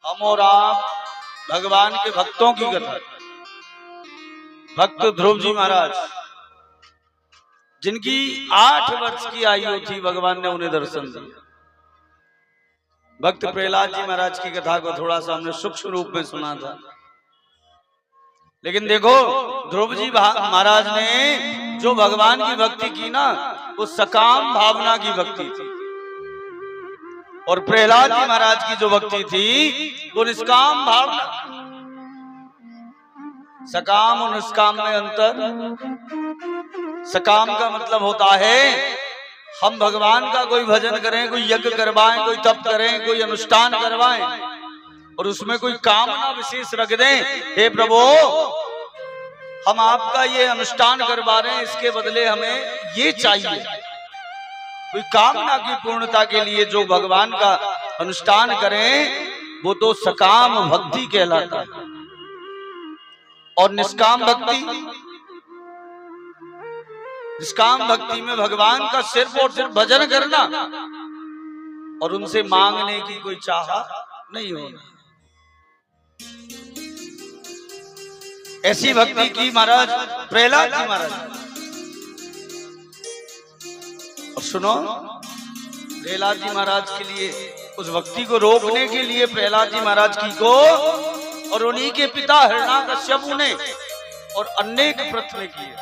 हम और आप भगवान के भक्तों की कथा। भक्त ध्रुव जी महाराज जिनकी 8 वर्ष की आयु थी, भगवान ने उन्हें दर्शन दिया। भक्त प्रहलाद जी महाराज की कथा को थोड़ा सा हमने सूक्ष्म रूप में सुना था, लेकिन देखो ध्रुव जी महाराज ने जो भगवान की भक्ति की ना, वो सकाम भावना की भक्ति थी, और प्रहलाद जी महाराज की जो भक्ति थी वो निष्काम भावना। सकाम और निष्काम में अंतर। सकाम का मतलब होता है हम भगवान का कोई भजन करें, कोई यज्ञ करवाएं, कोई तप करें, कोई अनुष्ठान करवाएं और उसमें कोई कामना विशेष रख दें, हे प्रभु हम आपका ये अनुष्ठान करवा रहे हैं, इसके बदले हमें ये चाहिए। कोई कामना की पूर्णता के लिए जो भगवान का अनुष्ठान करें वो तो सकाम भक्ति कहलाता है। और निष्काम भक्ति, निष्काम भक्ति में भगवान का सिर्फ और सिर्फ भजन करना और उनसे मांगने की कोई चाह नहीं होना। ऐसी भक्ति की महाराज प्रहलाद जी महाराज। और सुनो, प्रहलाद जी महाराज के लिए, उस भक्ति को रोकने के लिए प्रहलाद जी महाराज की को और उन्हीं के पिता हिरण्याकश्यप ने और अनेक प्रयत्न किए।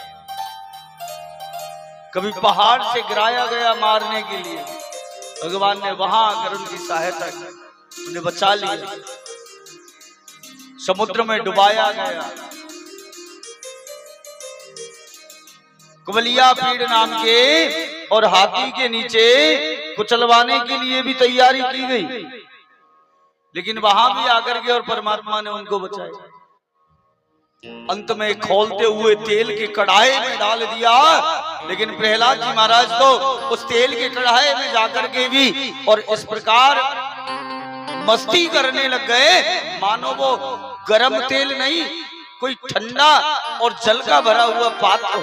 कभी पहाड़ से गिराया गया मारने के लिए, भगवान ने वहां आकर उनकी सहायता की, उन्हें बचा लिया। समुद्र में डुबाया गया। कुबलिया पीड़ नाम के और हाथी के नीचे कुचलवाने के लिए भी तैयारी की गई, लेकिन वहां भी आकर के और परमात्मा ने उनको बचाया। अंत में खौलते हुए तेल के कढ़ाई में डाल दिया, लेकिन प्रहलाद जी महाराज तो उस तेल के कढ़ाई में जाकर के भी और इस प्रकार मस्ती करने लग गए मानो वो गर्म तेल नहीं, कोई ठंडा और जल का भरा हुआ पात्र हो।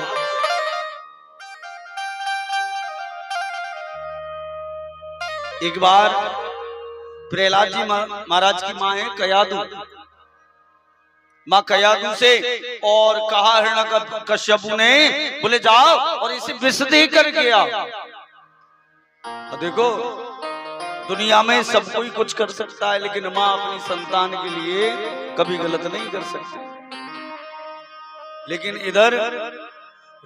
एक बार प्रहलाद जी महाराज की मां है कयादू, मां कयादू से और कहा हिरण्याकश्यप ने, बोले जाओ और इसे विष दे कर गया। देखो दुनिया में सब कोई कुछ कर सकता है, लेकिन मां अपनी संतान के लिए कभी गलत नहीं कर सकती। लेकिन इधर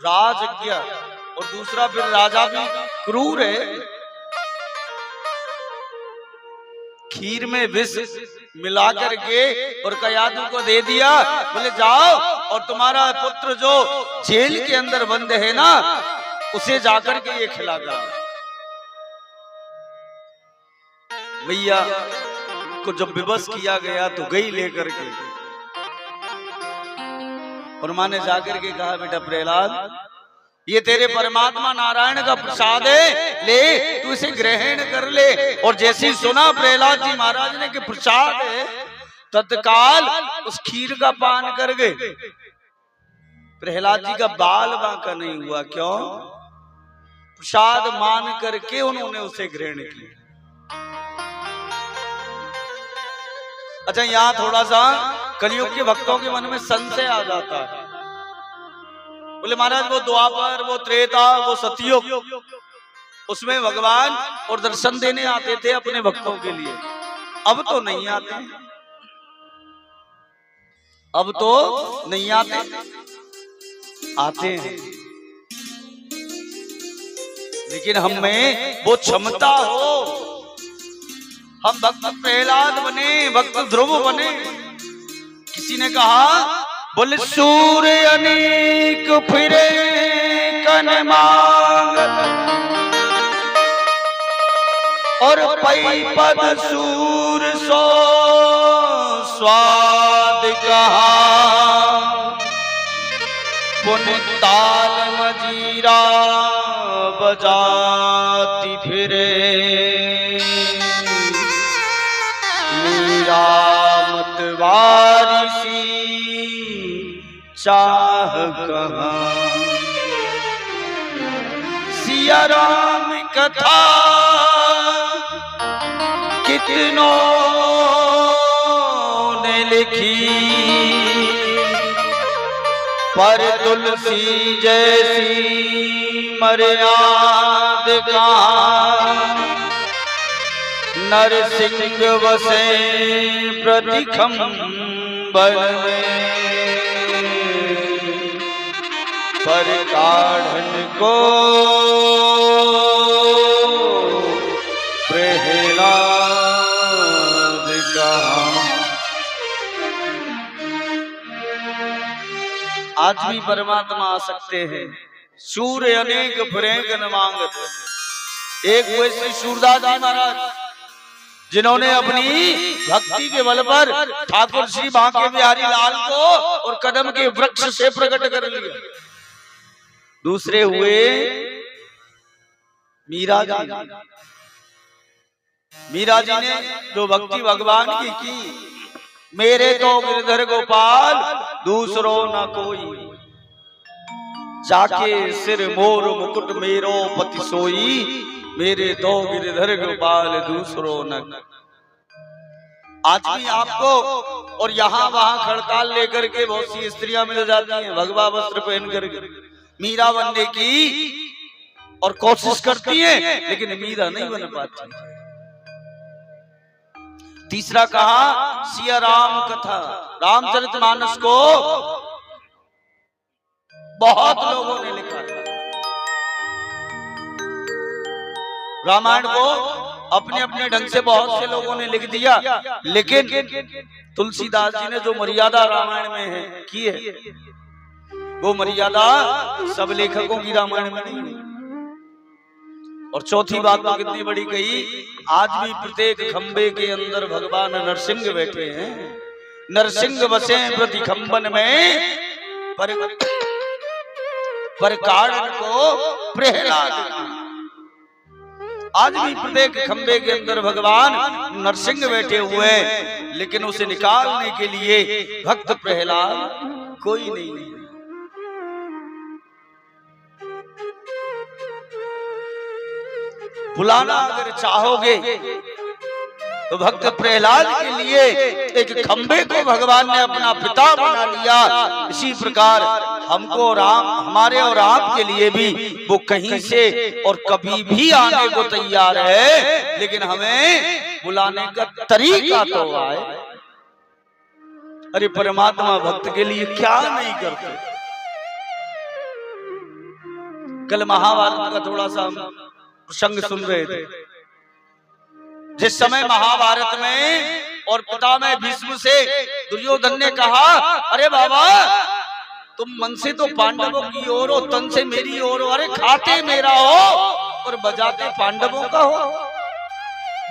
राजज्ञ और दूसरा फिर राजा भी क्रूर है। खीर में विष मिला करके और कयादू को दे दिया, बोले जाओ और तुम्हारा पुत्र जो जेल के अंदर बंद है ना, उसे जाकर के ये खिला कर। भैया को जब विवश किया गया तो गई लेकर के, और मां ने जाकर के कहा, बेटा प्रहलाद ये तेरे परमात्मा नारायण का प्रसाद है, ले तू इसे ग्रहण कर ले। और जैसे ही सुना प्रहलाद जी महाराज ने कि प्रसाद है, तत्काल उस खीर का पान कर गए। प्रहलाद जी का बाल बांका नहीं हुआ। क्यों? प्रसाद मान करके उन्होंने उसे ग्रहण किया। अच्छा, यहां थोड़ा सा कलयुग के भक्तों के मन में संशय आ जाता है। बोले महाराज वो द्वापर, वो त्रेता, वो सतयुग, उसमें भगवान और दर्शन देने आते थे अपने भक्तों के लिए, अब तो नहीं आते। अब तो नहीं आते, आते हैं, लेकिन हम में वो क्षमता हो, हम भक्त प्रहलाद बने, भक्त ध्रुव बने। किसी ने कहा, बोले सूर्य अनेक फिरे कन मांगत और पई पद सूर सो स्वाद कहा, पुन ताल मजीरा बजाती फिरे, मीरा मतवारी सी चाह कहाँ, सिया राम कथा कितनों देखी पर तुलसी जैसी मर्यादिका नरसिंह वसे प्रतिखंबन में पर काढ़न को प्रहलाद कहा। आज भी परमात्मा आ सकते हैं। सूर्य अनेक फिरें न मांगत। एक हुए श्री सूरदास जी महाराज जिन्होंने अपनी भक्ति के बल पर ठाकुर श्री बांके बिहारी लाल को और कदम के वृक्ष से प्रकट कर लिया। दूसरे हुए मीरा जी। मीरा जी ने जो भक्ति भगवान की मेरे तो गिरधर गोपाल दूसरो न कोई, जाके सिर मोर मुकुट मेरो पति सोई, मेरे तो गिरधर गोपाल दूसरो न। आज भी आपको और यहाँ वहां खड़ताल लेकर के बहुत सी स्त्रियां मिल जाती हैं, भगवा वस्त्र पहन करके मीरा बनने की और कोशिश करती हैं, लेकिन मीरा नहीं बन पाती। तीसरा कहा सिया राम कथा, रामचरितमानस को बहुत लोगों ने लिखा। रामायण को अपने अपने ढंग से बहुत से लोगों ने लिख दिया, लेकिन तुलसीदास जी ने जो मर्यादा रामायण में है की है, वो मर्यादा सब लेखकों की रामायण में नहीं है। और चौथी बात तो कितनी बड़ी कही, आज भी प्रत्येक खंबे के अंदर भगवान नरसिंह बैठे हैं। नरसिंह बसे प्रति खंबन में पर कारण को प्रहलाद। आज भी प्रत्येक खंबे के अंदर भगवान नरसिंह बैठे हुए हैं, लेकिन उसे निकालने के लिए भक्त प्रहलाद कोई नहीं है। बुलाना अगर चाहोगे तो भक्त प्रहलाद के लिए एक खंबे को भगवान ने अपना पिता बना लिया। इसी प्रकार हमको और हमारे और आपके लिए भी वो कहीं से और कभी भी आने को तैयार है, लेकिन हमें बुलाने का तरीका तो आए। अरे परमात्मा भक्त के लिए क्या नहीं करते। कल महाभारत का थोड़ा सा प्रसंग सुन रहे थे। जिस समय महाभारत में और पितामह भीष्म से दुर्योधन ने कहा, अरे बाबा तुम मन से तो पांडवों की ओर हो, तन से मेरी ओर हो, अरे खाते मेरा हो और बजाते पांडवों का हो।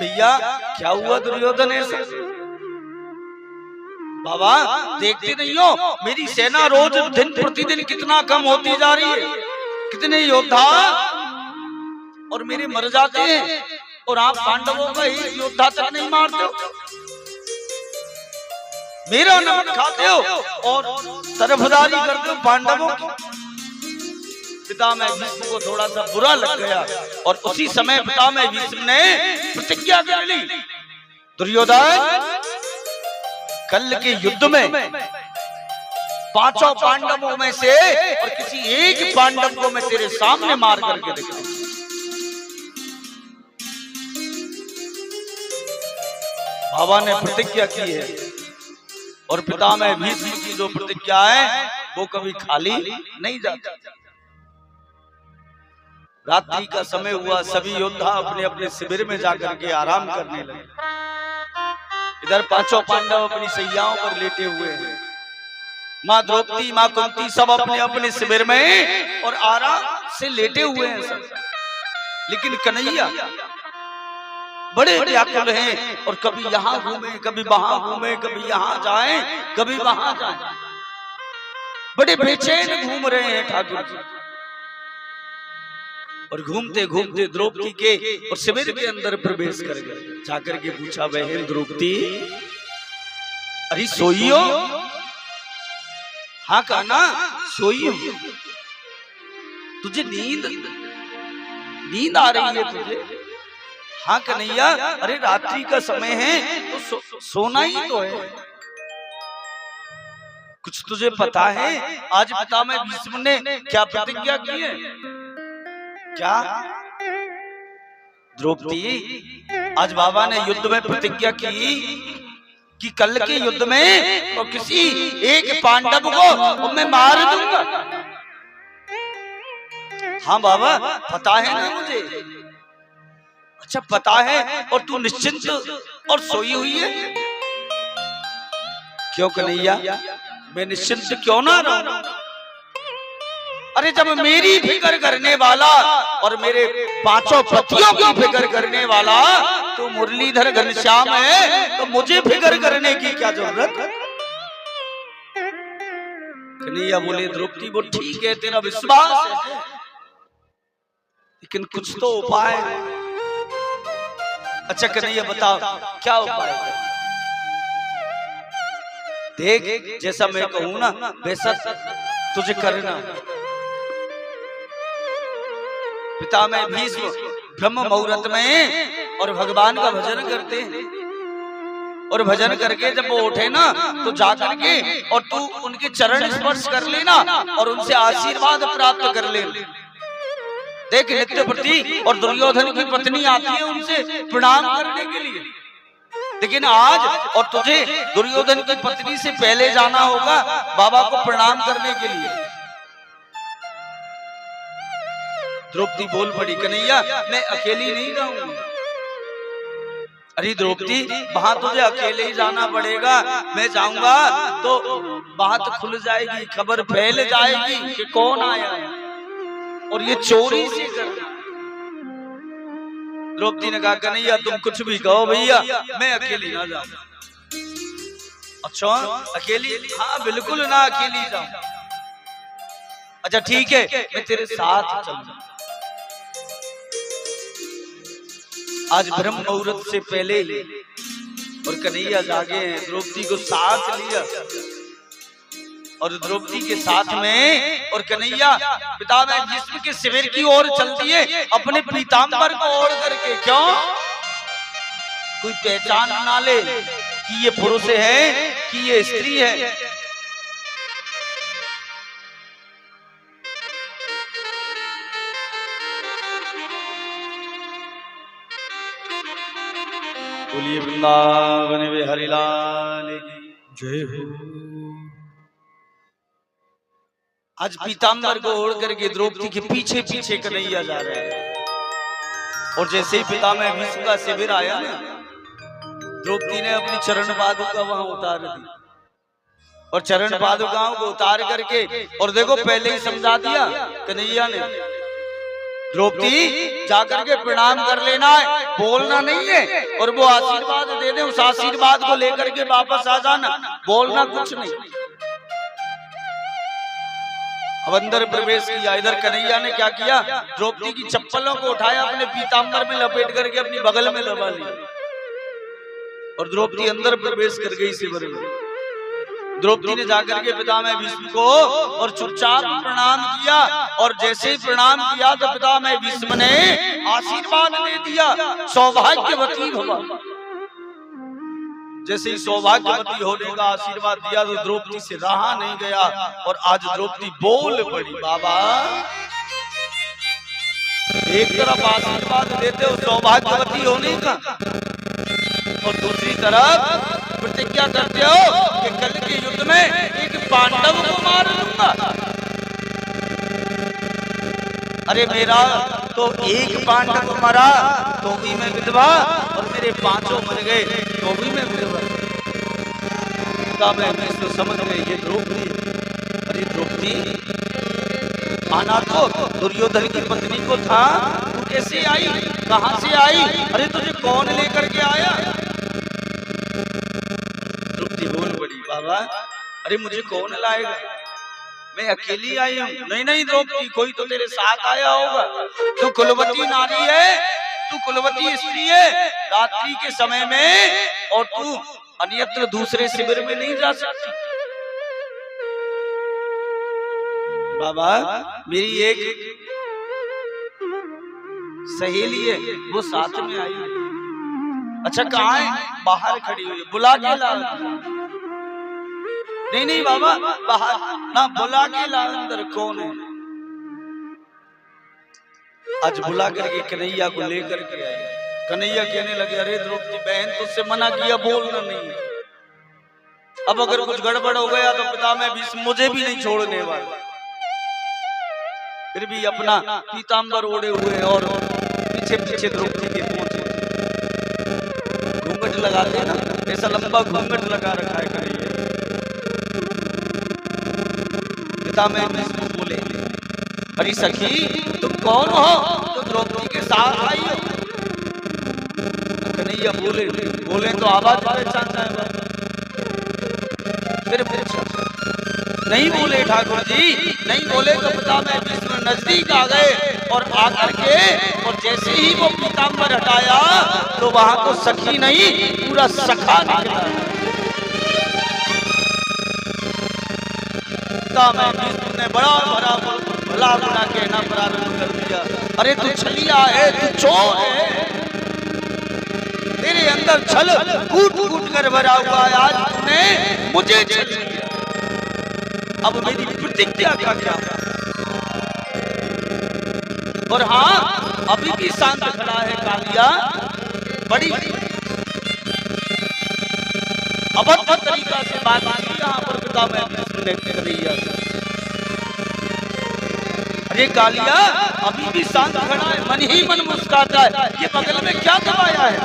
भैया क्या हुआ दुर्योधन ऐसे? बाबा देखते नहीं हो मेरी सेना रोज दिन प्रतिदिन कितना कम होती जा रही है, कितने योद्धा और मेरे मर जाते हैं, और आप पांडवों का ही योद्धा तक नहीं मारते हो, मेरा नमन खाते हो और तरफदारी करते हो पांडवों की। पितामह भीष्म को थोड़ा सा बुरा लग गया और उसी समय पितामह भीष्म ने प्रतिज्ञा कर ली, दुर्योधन कल के युद्ध में पांचों पांडवों में से और किसी एक पांडव को मैं तेरे सामने मार करके दिखाऊं। बाबा ने प्रतिज्ञा की है और पितामह भीष्म की जो प्रतिज्ञा है वो कभी खाली नहीं जाती। रात्रि का समय हुआ, सभी योद्धा अपने अपने शिविर में जाकर के आराम करने लगे। इधर पांचों पांडव अपनी सैयाओं पर लेटे हुए हैं, माँ द्रौपदी माँ कुंती सब अपने अपने शिविर में और आराम से लेटे हुए हैं सब। लेकिन कन्हैया बड़े व्याकुल हैं और कभी यहाँ घूमे कभी वहां घूमे, कभी यहाँ जाए कभी वहां जाए, बड़े बेचैन घूम रहे हैं ठाकुर जी। और घूमते घूमते द्रौपदी के और शिविर के अंदर प्रवेश कर गए। जाकर के पूछा, बहन द्रौपदी अरे सोई हो? हाँ कहा ना सोई हो, तुझे नींद आ रही है तुझे? हाँ कन्हैया, अरे रात्रि का समय है तो सोना ही तो है। कुछ तुझे पता है आज पितामह भीष्म ने क्या प्रतिज्ञा की है? क्या द्रौपदी, आज बाबा ने युद्ध में प्रतिज्ञा की कि कल के युद्ध में तो किसी एक पांडव को मैं मार दूंगा। हाँ बाबा पता है ना मुझे। अच्छा पता है और तू निश्चिंत और सोई हुई है? क्यों कन्हैया, मैं निश्चिंत क्यों ना रहूं? अरे जब मेरी फिक्र करने वाला और मेरे पांचों पतियों की फिक्र करने वाला तो मुरलीधर घनश्याम है, तो मुझे फिक्र करने की क्या जरूरत? कन्हैया बोले द्रौपदी वो ठीक है, तेरा विश्वास है, लेकिन कुछ तो उपाय। अच्छा कन्हैया बताओ क्या उपाय है? देख जैसा मैं कहूं ना वैसा तुझे करना। पितामह भीष्म ब्रह्म मुहूर्त में और भगवान का भजन करते हैं, और भजन करके जब वो उठे ना तो जाकर के और तू उनके चरण स्पर्श कर लेना और उनसे आशीर्वाद प्राप्त कर लेना। देख नित्य प्रति और दुर्योधन की पत्नी आती है उनसे प्रणाम करने के लिए, लेकिन आज और तुझे दुर्योधन की पत्नी से पहले जाना होगा बाबा को प्रणाम करने के लिए। द्रौपदी बोल पड़ी कन्हैया मैं अकेली नहीं जाऊंगी। अरे द्रौपदी वहां तुझे अकेले ही जाना पड़ेगा, मैं जाऊंगा तो बात खुल जाएगी, खबर फैल जाएगी कि कौन आया है और ये चोरी से करना। द्रौपदी ने कहा कन्हैया तुम कुछ भी कहो भैया मैं अकेली ना जाऊं। अच्छा अकेली? हाँ बिल्कुल ना अकेली जाऊं। अच्छा ठीक है मैं तेरे साथ चलूंगा। आज ब्रह्म मुहूर्त से पहले ही और कन्हैया जागे हैं, द्रौपदी को साथ लिया और द्रौपदी के साथ में और कन्हैया पितामह भीष्म के शिविर की ओर चलती है अपने पीताम्बर को ओढ़ करके। क्यों? कोई पहचान ना ले कि ये पुरुष है कि ये स्त्री है। बोलिए वृंदावन में हरिलाल की जय हो। आज पीताम्बर को ओढ़ करके द्रौपदी के पीछे पीछे कन्हैया जा रहा है, और जैसे ही पितामह भीष्म का शिविर आया ना द्रौपदी ने अपनी चरण पादुका वहां उतार दी, और चरण पादुकाओं को उतार करके और देखो पहले ही समझा दिया कन्हैया ने, द्रौपदी जाकर के प्रणाम कर लेना है, बोलना नहीं है, और वो आशीर्वाद दे दे उस आशीर्वाद को लेकर के वापस आ जाना, बोलना कुछ नहीं। अब अंदर प्रवेश किया। इधर कन्हैया ने क्या किया, द्रौपदी की चप्पलों को उठाया अपने पीताम्बर में लपेट करके अपनी बगल में दबा लिया, और द्रौपदी अंदर प्रवेश कर गई शिविर में। द्रौपदी ने जाकर के पितामह भीष्म को और चुपचाप प्रणाम किया, और जैसे ही प्रणाम किया तो पितामह भीष्म ने आशीर्वाद दे दिया सौभाग्यवती भव। जैसे ही सौभाग्यवती होने का आशीर्वाद दिया तो द्रौपदी से रहा नहीं गया, और आज द्रौपदी बोल पड़ी बाबा। एक तरफ आशीर्वाद देते हो सौभाग्यवती होने का, और दूसरी तरफ प्रतिज्ञा करते हो कि कल के युद्ध में एक पांडव को मार दूंगा। अरे मेरा तो एक पांडव मरा तो भी मैं विधवा, और मेरे पांचों मर गए तो भी मैं विधवा। मैं इसको समझ गई ये द्रौपदी। अरे द्रौपदी आना तो दुर्योधन की पत्नी को था, तू कैसे आई, कहां से आई, अरे तुझे कौन लेकर के आया? द्रौपदी बोल पड़ी बाबा अरे मुझे कौन लाएगा, मैं अकेली आई हूँ। नहीं नहीं द्रौपदी कोई तो तेरे साथ आया होगा, तू कुलवती नारी है, तू कुलवती स्त्री है, रात्रि के समय में और तू अन्यत्र दूसरे शिविर में नहीं जा सकती। बाबा मेरी एक सहेली है वो साथ में आई है। अच्छा कहाँ है? बाहर खड़ी हुई है, बुला के ला। नहीं नहीं बाबा, बाहर ना बुला के ला, अंदर कौन है? आज बुला करके कन्हैया को लेकर के आए। कन्हैया कहने लगे, अरे द्रौपदी बहन, तुझसे मना किया, बोलना नहीं। अब अगर कुछ गड़बड़ हो गया तो पितामह भीष्म मुझे भी नहीं छोड़ने वाला। फिर भी अपना पीताम्बर ओढ़े हुए और पीछे पीछे द्रौपदी के पहुंचे। घूंघट लगाते ना, ऐसा लंबा घूंघट लगा रखा है कन्हैया। पितामह भीष्म बोले, अरे सखी तुम कौन हो जो द्रौपदी के साथ आई हो? कन्हैया बोले तो आवाज पहचानना है। फिर पूछा, नहीं बोले ठाकुर जी, नहीं बोले तो पितामह भीष्म नजदीक आ गए और आकर के और जैसे ही वो पीताम्बर हटाया तो वहां को सखी नहीं पूरा सखा निकला। पितामह भीष्म ने बड़ा भरा भला बुरा कहना प्रारंभ कर दिया। अरे तू छलिया है, तू चोर है, तेरे अंदर छल कूट कूट कर भरा हुआ है, आज तूने मुझे छल लिया। अब मेरी प्रतिज्ञा का क्या? और हाँ, अभी भी शांत खड़ा है कालिया, बड़ी अभद्र तरीका से बात की यहाँ पर पितामह भीष्म ने कन्हैया से। अरे कालिया, अभी भी शांत खड़ा है, मन ही मन मुस्कुराता है, ये बगल में क्या दबाया है?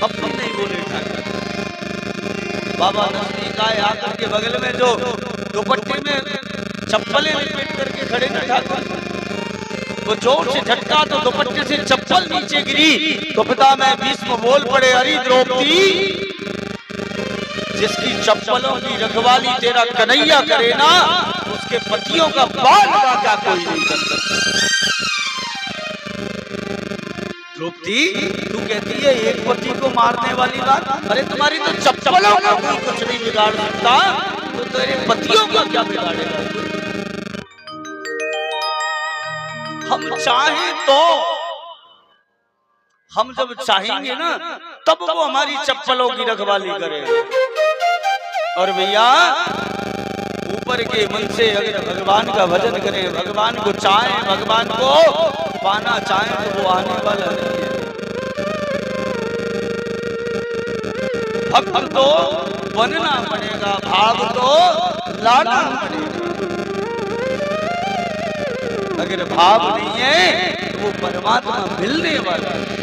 अब तुम नहीं बोले ठाकुर। बाबा नजदीक आए, आकर के बगल में जो दुपट्टे में चप्पलें लपेट करके खड़े थे ठाकुर, वो जोर से झटका तो दुपट्टे से चप्पल नीचे गिरी तो पितामह भीष्म बोल पड़े, अरे द्रौपदी, जिसकी चप्पलों की रखवाली तेरा कन्हैया करे ना, उसके पतियों का बाल बाका कोई नहीं कर सकता। द्रौपदी, तू कहती है एक पति को मारने वाली बात, अरे तुम्हारी तो चप्पलों का कोई कुछ नहीं बिगाड़ सकता, तो तेरे पतियों का क्या बिगाड़ेगा? हम चाहें तो, हम जब चाहेंगे ना तब वो हमारी चप्पलों की रखवाली करेगा। और भैया, ऊपर के मन से अगर भगवान का भजन करें, भगवान को चाहें, भगवान को पाना चाहें, तो वो आने वाला नहीं है। भक्त तो बनना पड़ेगा, भाव तो लाना पड़ेगा। अगर भाव नहीं है तो वो परमात्मा मिलने वाला है।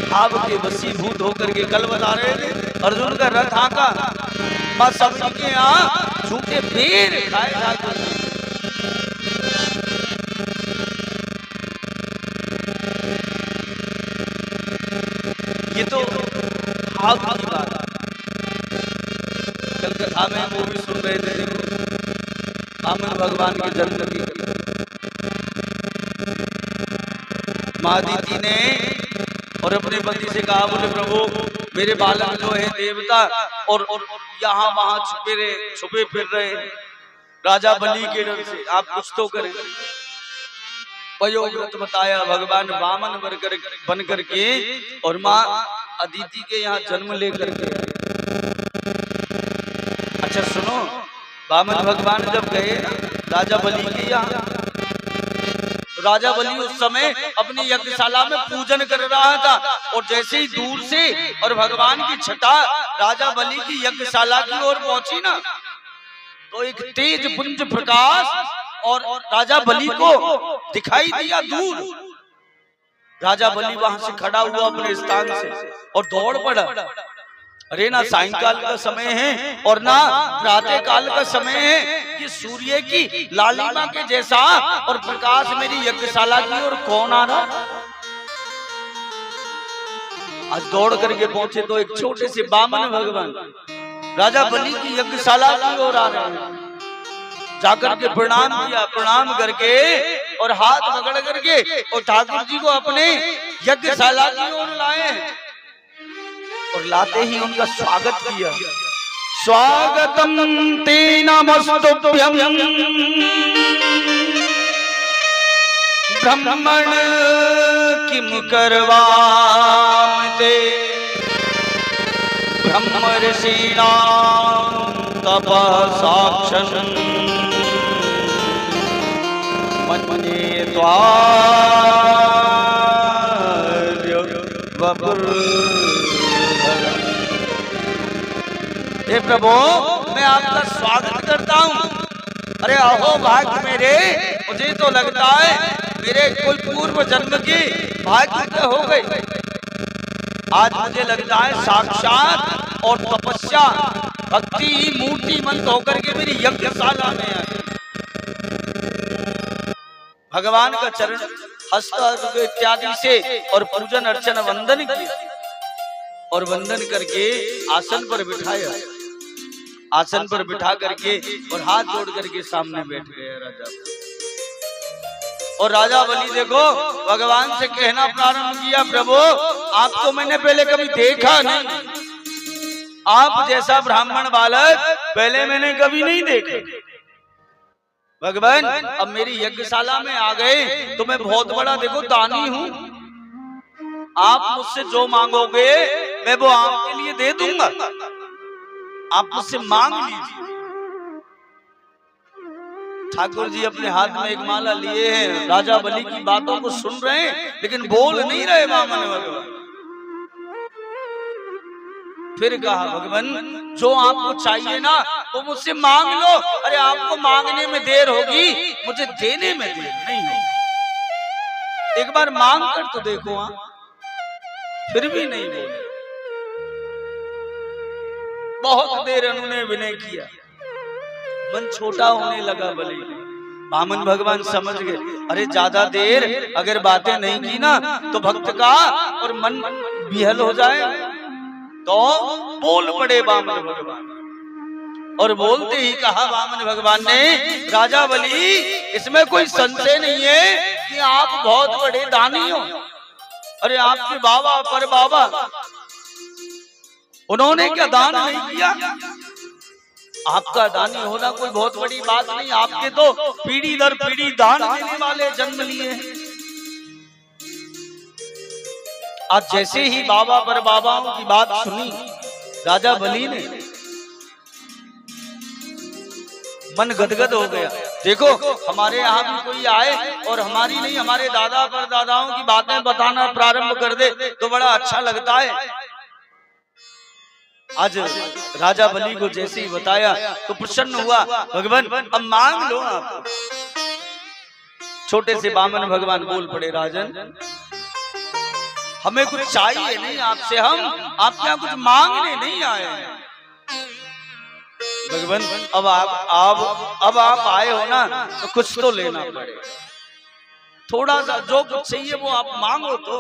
भाव के वशीभूत होकर के कल बता रहे थे, अर्जुन का रथ आका, बस सबके यहाँ झूठे पेड़ खाए ठाकुर। ये तो भाव की बात। कल कथा में वो भी सुन रहे थे, वामन भगवान के जन्म की महादीति ने और अपने पति से कहा, बोले प्रभु, मेरे बालक जो है देवता और यहाँ वहां छुपे फिर रहे राजा बलि के डर से, आप कुछ तो करें। व्रत बताया, भगवान वामन बन करके और माँ अदिति के यहाँ जन्म लेकर के। अच्छा सुनो, वामन भगवान जब गए राजा बलि के यहाँ, राजा बलि उस समय अपनी यज्ञशाला में पूजन कर रहा था और जैसे ही दूर से और भगवान की छटा राजा बलि की यज्ञशाला की ओर पहुंची ना, तो एक तेज पुंज प्रकाश और राजा बलि को दिखाई दिया दूर। राजा बलि वहां से खड़ा हुआ अपने स्थान से और दौड़ पड़ा। अरे ना सायंकाल का समय है और ना प्रातः काल का समय है, ये सूर्य की लालिमा के जैसा और प्रकाश मेरी यज्ञशाला की ओर कौन आ रहा? आज दौड़ करके पहुंचे तो एक छोटे से वामन भगवान राजा बलि की यज्ञशाला की ओर आ रहे हैं। जाकर के प्रणाम किया, प्रणाम करके और हाथ पकड़ करके और ठाकुर जी को अपने यज्ञशाला की ओर लाए और लाते ही उनका स्वागत किया। स्वागतम ते नमस्तुभ्यं ब्रह्मण किम करवाम ते ब्रह्म ऋषीणां तपसाक्षन् मन्ये त्वार्य वपुर्धरम्। हे प्रभु, मैं आपका स्वागत करता हूँ। अरे अहो भाग्य मेरे, मुझे तो लगता है मेरे कोई पूर्व जन्म की भाग्य हो गई। आज मुझे लगता है साक्षात और तपस्या भक्ति मूर्तिमंत होकर के मेरी यज्ञशाला में आई। भगवान का चरण हस्त इत्यादि से और पूजन अर्चन वंदन किया और वंदन करके आसन पर बिठाया। आसन पर बिठा करके और हाथ जोड़ करके सामने बैठ गए राजा। और राजा बलि देखो भगवान से कहना प्रारंभ किया, प्रभु आपको मैंने पहले कभी देखा नहीं, आप जैसा ब्राह्मण बालक पहले मैंने कभी नहीं देखे। भगवान अब मेरी यज्ञशाला में आ गए तो मैं बहुत बड़ा देखो दानी हूँ, आप मुझसे जो मांगोगे मैं वो आपके लिए दे दूंगा, आप मुझसे मांग लीजिए। ठाकुर जी अपने हाथ में एक माला लिए हैं, राजा बलि की बातों को सुन रहे हैं लेकिन बोल नहीं रहे वामन भगवान। फिर कहा, भगवान जो आपको चाहिए ना वो मुझसे मांग लो। अरे आपको मांगने में देर होगी, मुझे देने में देर नहीं होगी। एक बार मांग कर तो देखो। फिर भी नहीं बोले। बहुत देर उन्होंने विनय किया, मन छोटा होने लगा बलि। वामन भगवान समझ गए, अरे ज्यादा देर अगर बातें नहीं की ना तो भक्त का और मन विहल हो जाए। तो बोल पड़े वामन भगवान और बोलते ही कहा वामन भगवान ने, राजा बलि इसमें कोई संशय नहीं है कि आप बहुत बड़े दानी हो। अरे आपके बाबा पर बाबा उन्होंने क्या दान नहीं किया? आपका दानी होना कोई बहुत बड़ी बात नहीं, आपके तो पीढ़ी दर पीढ़ी दान देने वाले जन्म लिए हैं। आज जैसे ही बाबा पर बाबाओं की बात सुनी राजा बलि ने, मन गदगद हो गया। देखो हमारे यहाँ भी कोई आए और हमारी नहीं हमारे दादा पर दादाओं की बातें बताना प्रारंभ कर दे तो बड़ा अच्छा लगता है। आज राजा बलि को जैसे ही बताया तो प्रसन्न हुआ। भगवान अब मांग लो आप। छोटे से वामन भगवान बोल पड़े, राजन हमें कुछ चाहिए नहीं आपसे, हम आपके यहाँ कुछ मांगने नहीं आए हैं। भगवान अब आप आए हो ना तो कुछ तो लेना पड़े, थोड़ा सा जो कुछ चाहिए वो आप मांगो। तो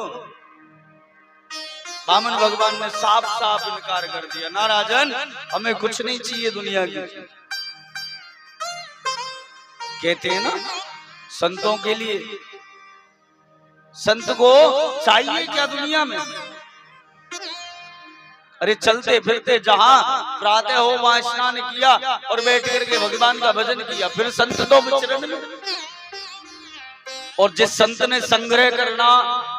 वामन भगवान ने साफ साफ इनकार कर दिया, ना राजन हमें कुछ नहीं चाहिए दुनिया की। कहते हैं ना संतों के लिए, संत को चाहिए क्या दुनिया में? अरे चलते फिरते जहां प्रातः हो वहां स्नान किया और बैठ करके भगवान का भजन किया, फिर संत तो विचरण में। और जिस संत ने संग्रह करना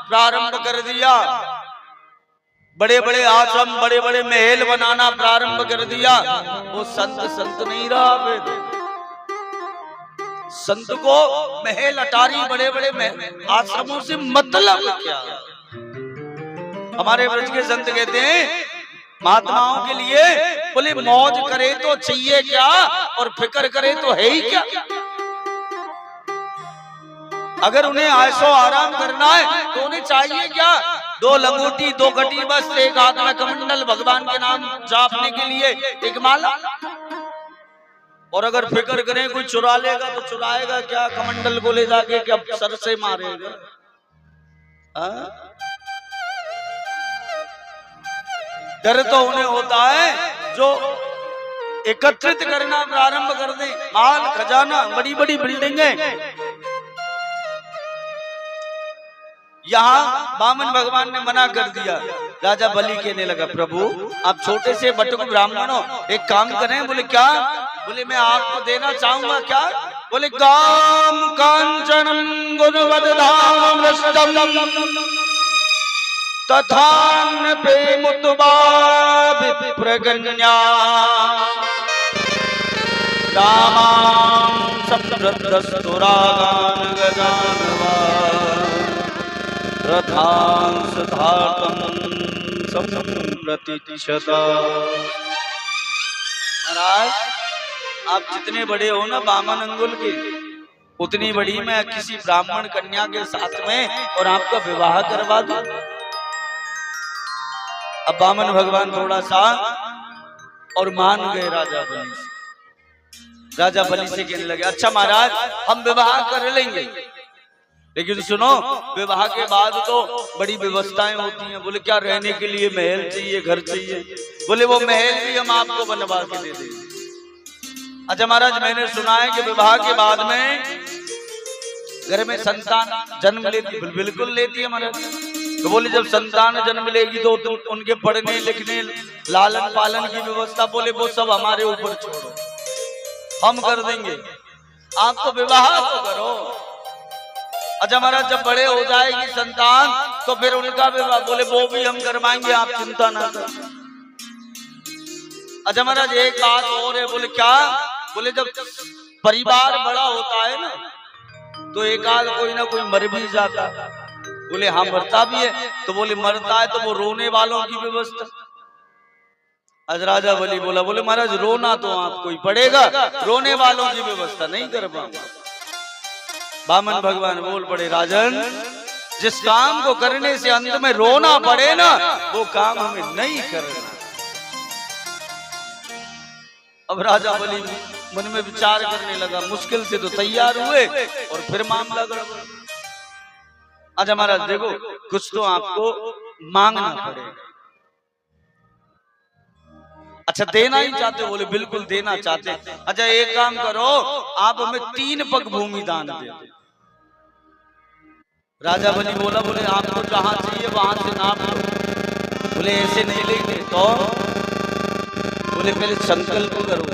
प्रारंभ कर दिया, बड़े बड़े आश्रम बड़े बड़े महल बनाना प्रारंभ कर दिया, वो संत नहीं रहा। संत को महल अटारी बड़े बड़े आश्रमों से मतलब क्या? हमारे ब्रज के संत कहते हैं महात्माओं के लिए, बोले मौज करे तो चाहिए क्या और फिक्र करे तो है ही क्या? अगर उन्हें आयशो आराम करना है तो उन्हें चाहिए क्या? 2 लंगोटी 2 कटी बस, एक हाथ में कमंडल, भगवान के नाम जापने के लिए एक माला। और अगर फिक्र करें कोई चुरा लेगा तो चुराएगा क्या? कमंडल को ले जाके क्या सर से मारेगा? डर तो उन्हें होता है जो एकत्रित करना प्रारंभ कर दे, माल खजाना, बड़ी बड़ी बिल्डिंगें। यहाँ वामन भगवान ने मना कर दिया। राजा बलि कहने लगा, प्रभु आप छोटे से बटुक ब्राह्मण हो, एक काम करें। बोले क्या? बोले मैं आपको देना चाहूंगा। क्या? बोले काम कांचनम गुणवदधाम तथान पे मुतबाबि विप्रकन्या रामां समृद्धस्तुरागान् गजानवा रथांस धातुं संप्रतीक्षता। महाराज आप जितने बड़े हो ना बामन अंगुल के, उतनी बड़ी मैं किसी ब्राह्मण कन्या के साथ में और आपका विवाह करवा दूं। अब बामन भगवान थोड़ा सा और मान गए राजा बलि से। राजा बलि से कहने लगे अच्छा महाराज हम विवाह कर लेंगे, लेकिन सुनो विवाह के बाद तो बड़ी व्यवस्थाएं होती हैं। बोले क्या? रहने के लिए महल चाहिए, घर चाहिए। बोले वो महल भी हम आपको बनवा के दे देंगे। अच्छा महाराज मैंने सुना है कि विवाह के बाद में घर में संतान जन्म लेती, बिल्कुल लेती है महाराज। तो बोले जब संतान जन्म लेगी तो उनके पढ़ने लिखने लालन पालन की व्यवस्था, बोले वो सब हमारे ऊपर छोड़ो, हम कर देंगे, आप तो विवाह तो करो। अच्छा महाराज जब बड़े हो जाएगी संतान तो फिर उनका विवाह, बोले वो भी हम करवाएंगे, आप चिंता ना करें। अच्छा महाराज एक बात और है। बोले क्या? बोले जब परिवार बड़ा होता है ना तो एक आध कोई ना कोई मर भी जाता। बोले हाँ मरता भी है। तो बोले मरता है तो वो रोने वालों की व्यवस्था। आज राजा बलि बोला, बोले महाराज रोना तो आपको ही पड़ेगा, रोने वालों की व्यवस्था नहीं कर पाऊंगा। बामन भगवान बोल पड़े राजन जिस काम को करने से अंत में रोना पड़े ना वो काम हमें नहीं करना। अब राजा बलि मन में विचार करने लगा, मुश्किल से तो तैयार हुए और फिर मामला गड़बड़। अच्छा महाराज देखो कुछ तो आपको मांगना पड़ेगा। अच्छा देना ही चाहते? बोले बिल्कुल देना चाहते। अच्छा एक काम करो आप हमें 3 पग भूमि दान दे। राजा बलि बोला, बोले आपको जहां चाहिए वहां से नाप लो। बोले ऐसे नहीं लेंगे तो? बोले पहले संकल्प करो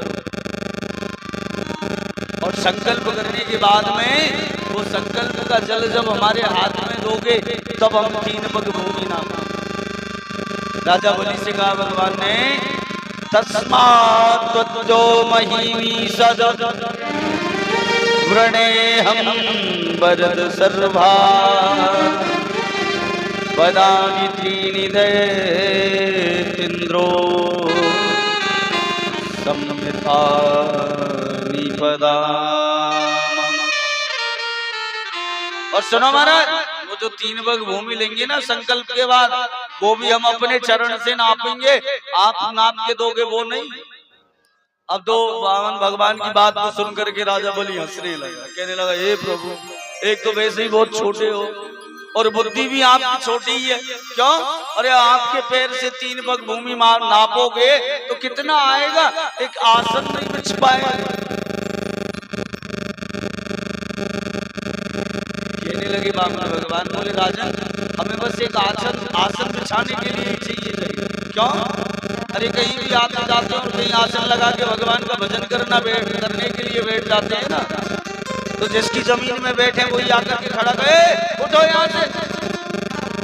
और संकल्प करने के बाद में वो संकल्प का जल जब हमारे हाथ में दोगे तब हम 3 पग भूमि नाप। राजा बलि से कहा भगवान ने तस्मात् त्वज्जो महीमी सद व्रणे हम वरद सर्वा पदानि त्रीणि दैतेन्द्रो संहितानि पदानि। और सुनो महाराज वो जो 3 पग भूमि लेंगे ना संकल्प के बाद वो भी हम अपने चरण से नापेंगे, आप नाप के दोगे वो नहीं। अब तो बामन भगवान की बात को सुन करके राजा बलि हंसने लगा, कहने लगा हे प्रभु एक तो वैसे ही बहुत छोटे हो और बुद्धि भी आपकी छोटी ही है। क्यों? अरे आपके पैर से 3 पग भूमि नापोगे तो कितना आएगा? एक आसन नहीं बिछ पाएगा। कहने लगे बामन भगवान, बोले राजन हमें बस एक आसन बिछाने के लिए चाहिए। क्यों? अरे कहीं भी आते जाते हैं और कहीं आसन लगा के भगवान का भजन करने के लिए बैठ जाते हैं ना, तो जिसकी जमीन में बैठे वही आकर के खड़ा करे उठो यहाँ से,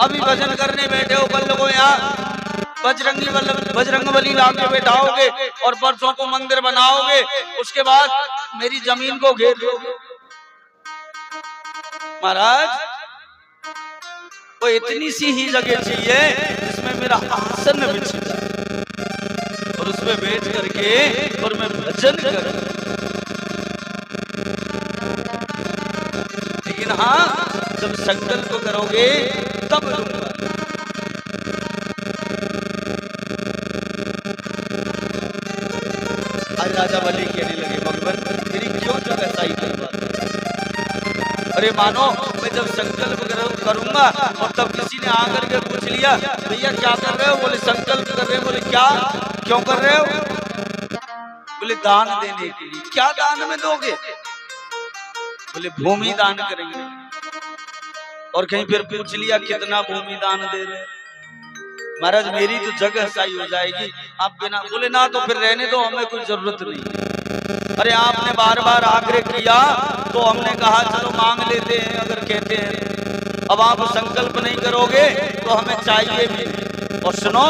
अभी भजन करने बैठे हो, कल को यहाँ बजरंग बली ला के बैठाओगे और परसों को मंदिर बनाओगे, उसके बाद मेरी जमीन को घेर लोगे। महाराज वो इतनी सी ही जगह चाहिए जिसमें मेरा आसन बिछ जाए और उसमें बैठ करके और मैं भजन करूं। लेकिन हाँ जब संकल्प करोगे तब लूंगा। आज राजा बलि कहने लगे भगवान तेरी क्यों जगह सही करवाते? अरे मानो मैं जब संकल्प करूंगा और तब किसी ने आकर के पूछ लिया भैया क्या कर रहे हो? बोले संकल्प कर रहे हो। बोले क्या क्यों कर रहे हो? बोले दान देने के लिए। क्या दान में दोगे? बोले भूमि दान करेंगे। और कहीं फिर पूछ लिया कितना भूमि दान दे रहे? महाराज मेरी तो जगह सही हो जाएगी आप बिना। बोले ना तो फिर रहने दो, हमें कोई जरूरत नहीं है। अरे आपने बार बार आग्रह किया तो हमने कहा चलो मांग लेते हैं अगर कहते हैं। अब आप संकल्प नहीं करोगे तो हमें चाहिए भी। और सुनो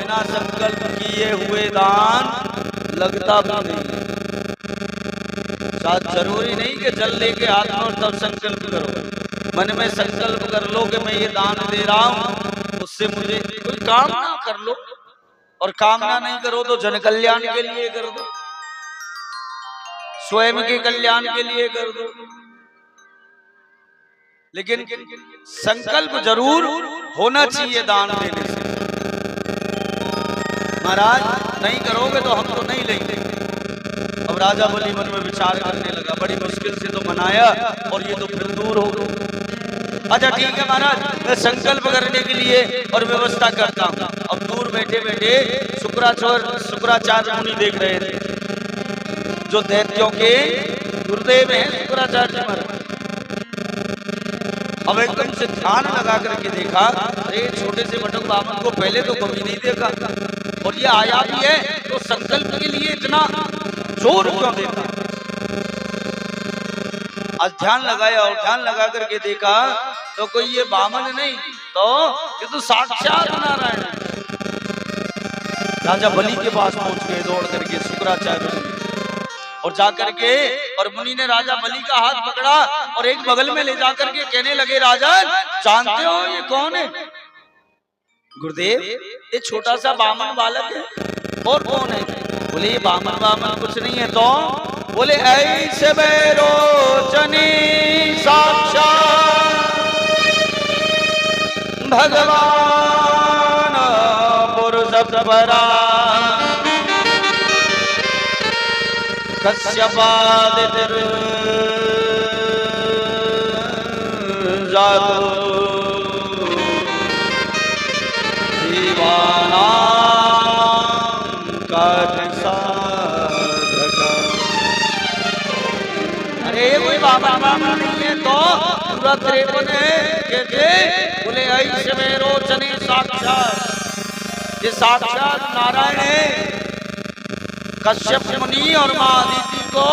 बिना संकल्प किए हुए दान लगता भी नहीं। साथ जरूरी नहीं कि जल लेके हाथ में और तब संकल्प करो। मन में संकल्प कर लो कि मैं ये दान दे रहा हूं, उससे मुझे कोई कामना कर लो, और कामना नहीं करो तो जन कल्याण के लिए कर दो, स्वयं के कल्याण के लिए कर दो, लेकिन संकल्प जरूर होना चाहिए दान देने से। महाराज नहीं करोगे तो हम तो नहीं लेंगे। अब राजा बलि मन में विचार करने लगा, बड़ी मुश्किल से तो मनाया और ये तो फिर दूर हो गए। अच्छा ठीक है महाराज, मैं संकल्प करने के लिए और व्यवस्था करता हूँ। अब दूर बैठे बैठे शुक्राचार्य मुनि देख रहे थे, जो दैत्यों के गुरुदेव हैं शुक्राचार्य महाराज। अब एकदम से ध्यान लगा करके देखा, अरे छोटे से बटुक बामन को पहले तो कभी नहीं देखा, और ये आया भी है तो संकल्प के लिए इतना जोर क्यों देता। आज ध्यान लगाया और ध्यान लगा करके देखा तो कोई ये बामन नहीं, तो ये तो साक्षात नारायण। राजा बलि के पास पहुंच गए दौड़ करके शुक्राचार्य, और जाकर के और मुनि ने राजा बलि का हाथ पकड़ा और एक बगल में ले जाकर के कहने लगे, राजन जानते हो ये कौन है? गुरुदेव ये छोटा सा बामन बालक है। और कौन है? बोले ये बामन कुछ नहीं है। तो बोले ऐसे बेरोचनी साक्षात भगवान पुरुष परा कश्यपादितिर जातो जीवानां कार्य साधका। अरे ये कोई बाबा नहीं है, तो पूरा 53 कहते बोले ऐसे में रोचने साक्षात, ये साक्षात नारायण है। कश्यप मुनि और मां अदिति को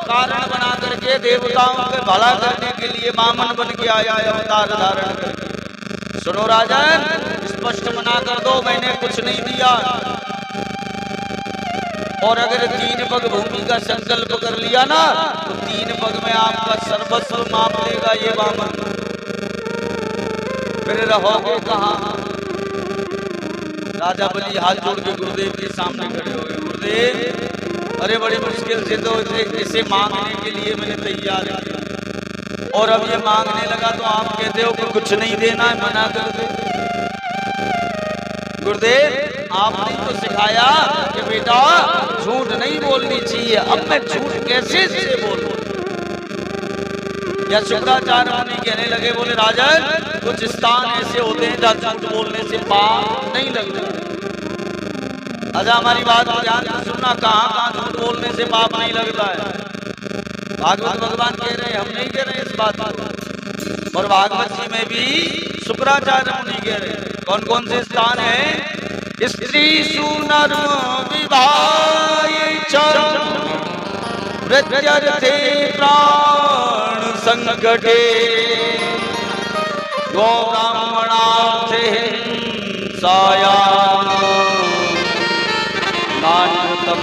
कारण बना करके देवताओं के भला करने के लिए बामन बन के आया अवतार धारण करके। सुनो राजन, स्पष्ट मना कर दो मैंने कुछ नहीं दिया, और अगर 3 पग भूमि का संकल्प कर लिया ना तो 3 पग में आपका सर्वस्व माप लेगा ये बामन, फिर रहोगे कहां। राजा बलि हाथ जोड़ के गुरुदेव के सामने खड़े हो गए। गुरुदेव अरे बड़ी मुश्किल से तो इसे मांगने के लिए मैंने तैयार किया, और अब ये मांगने लगा तो आप कहते हो कि कुछ नहीं देना है, मना कर दे। गुरुदेव आपने तो सिखाया कि बेटा झूठ नहीं बोलनी चाहिए, अब मैं झूठ कैसे से बोलूं? या शुक्राचार्य मुनि कहने लगे, बोले राजन कुछ स्थान ऐसे होते हैं जहाँ झूठ बोलने से पाप नहीं लगता। अच्छा हमारी बात को ध्यान से सुनना, कहाँ झूठ बोलने से पाप नहीं लगता है? भागवत भगवान कह रहे हैं, हम नहीं कह रहे इस बात को। और भागवत जी में भी शुक्राचार्य मुनि कह रहे हैं। कौन कौन से स्थान है? स्त्री सुनर्म विवाह प्रत्यर्थे प्राण संकटे गो ब्राह्मणार्थे हिंसाया नान्यतम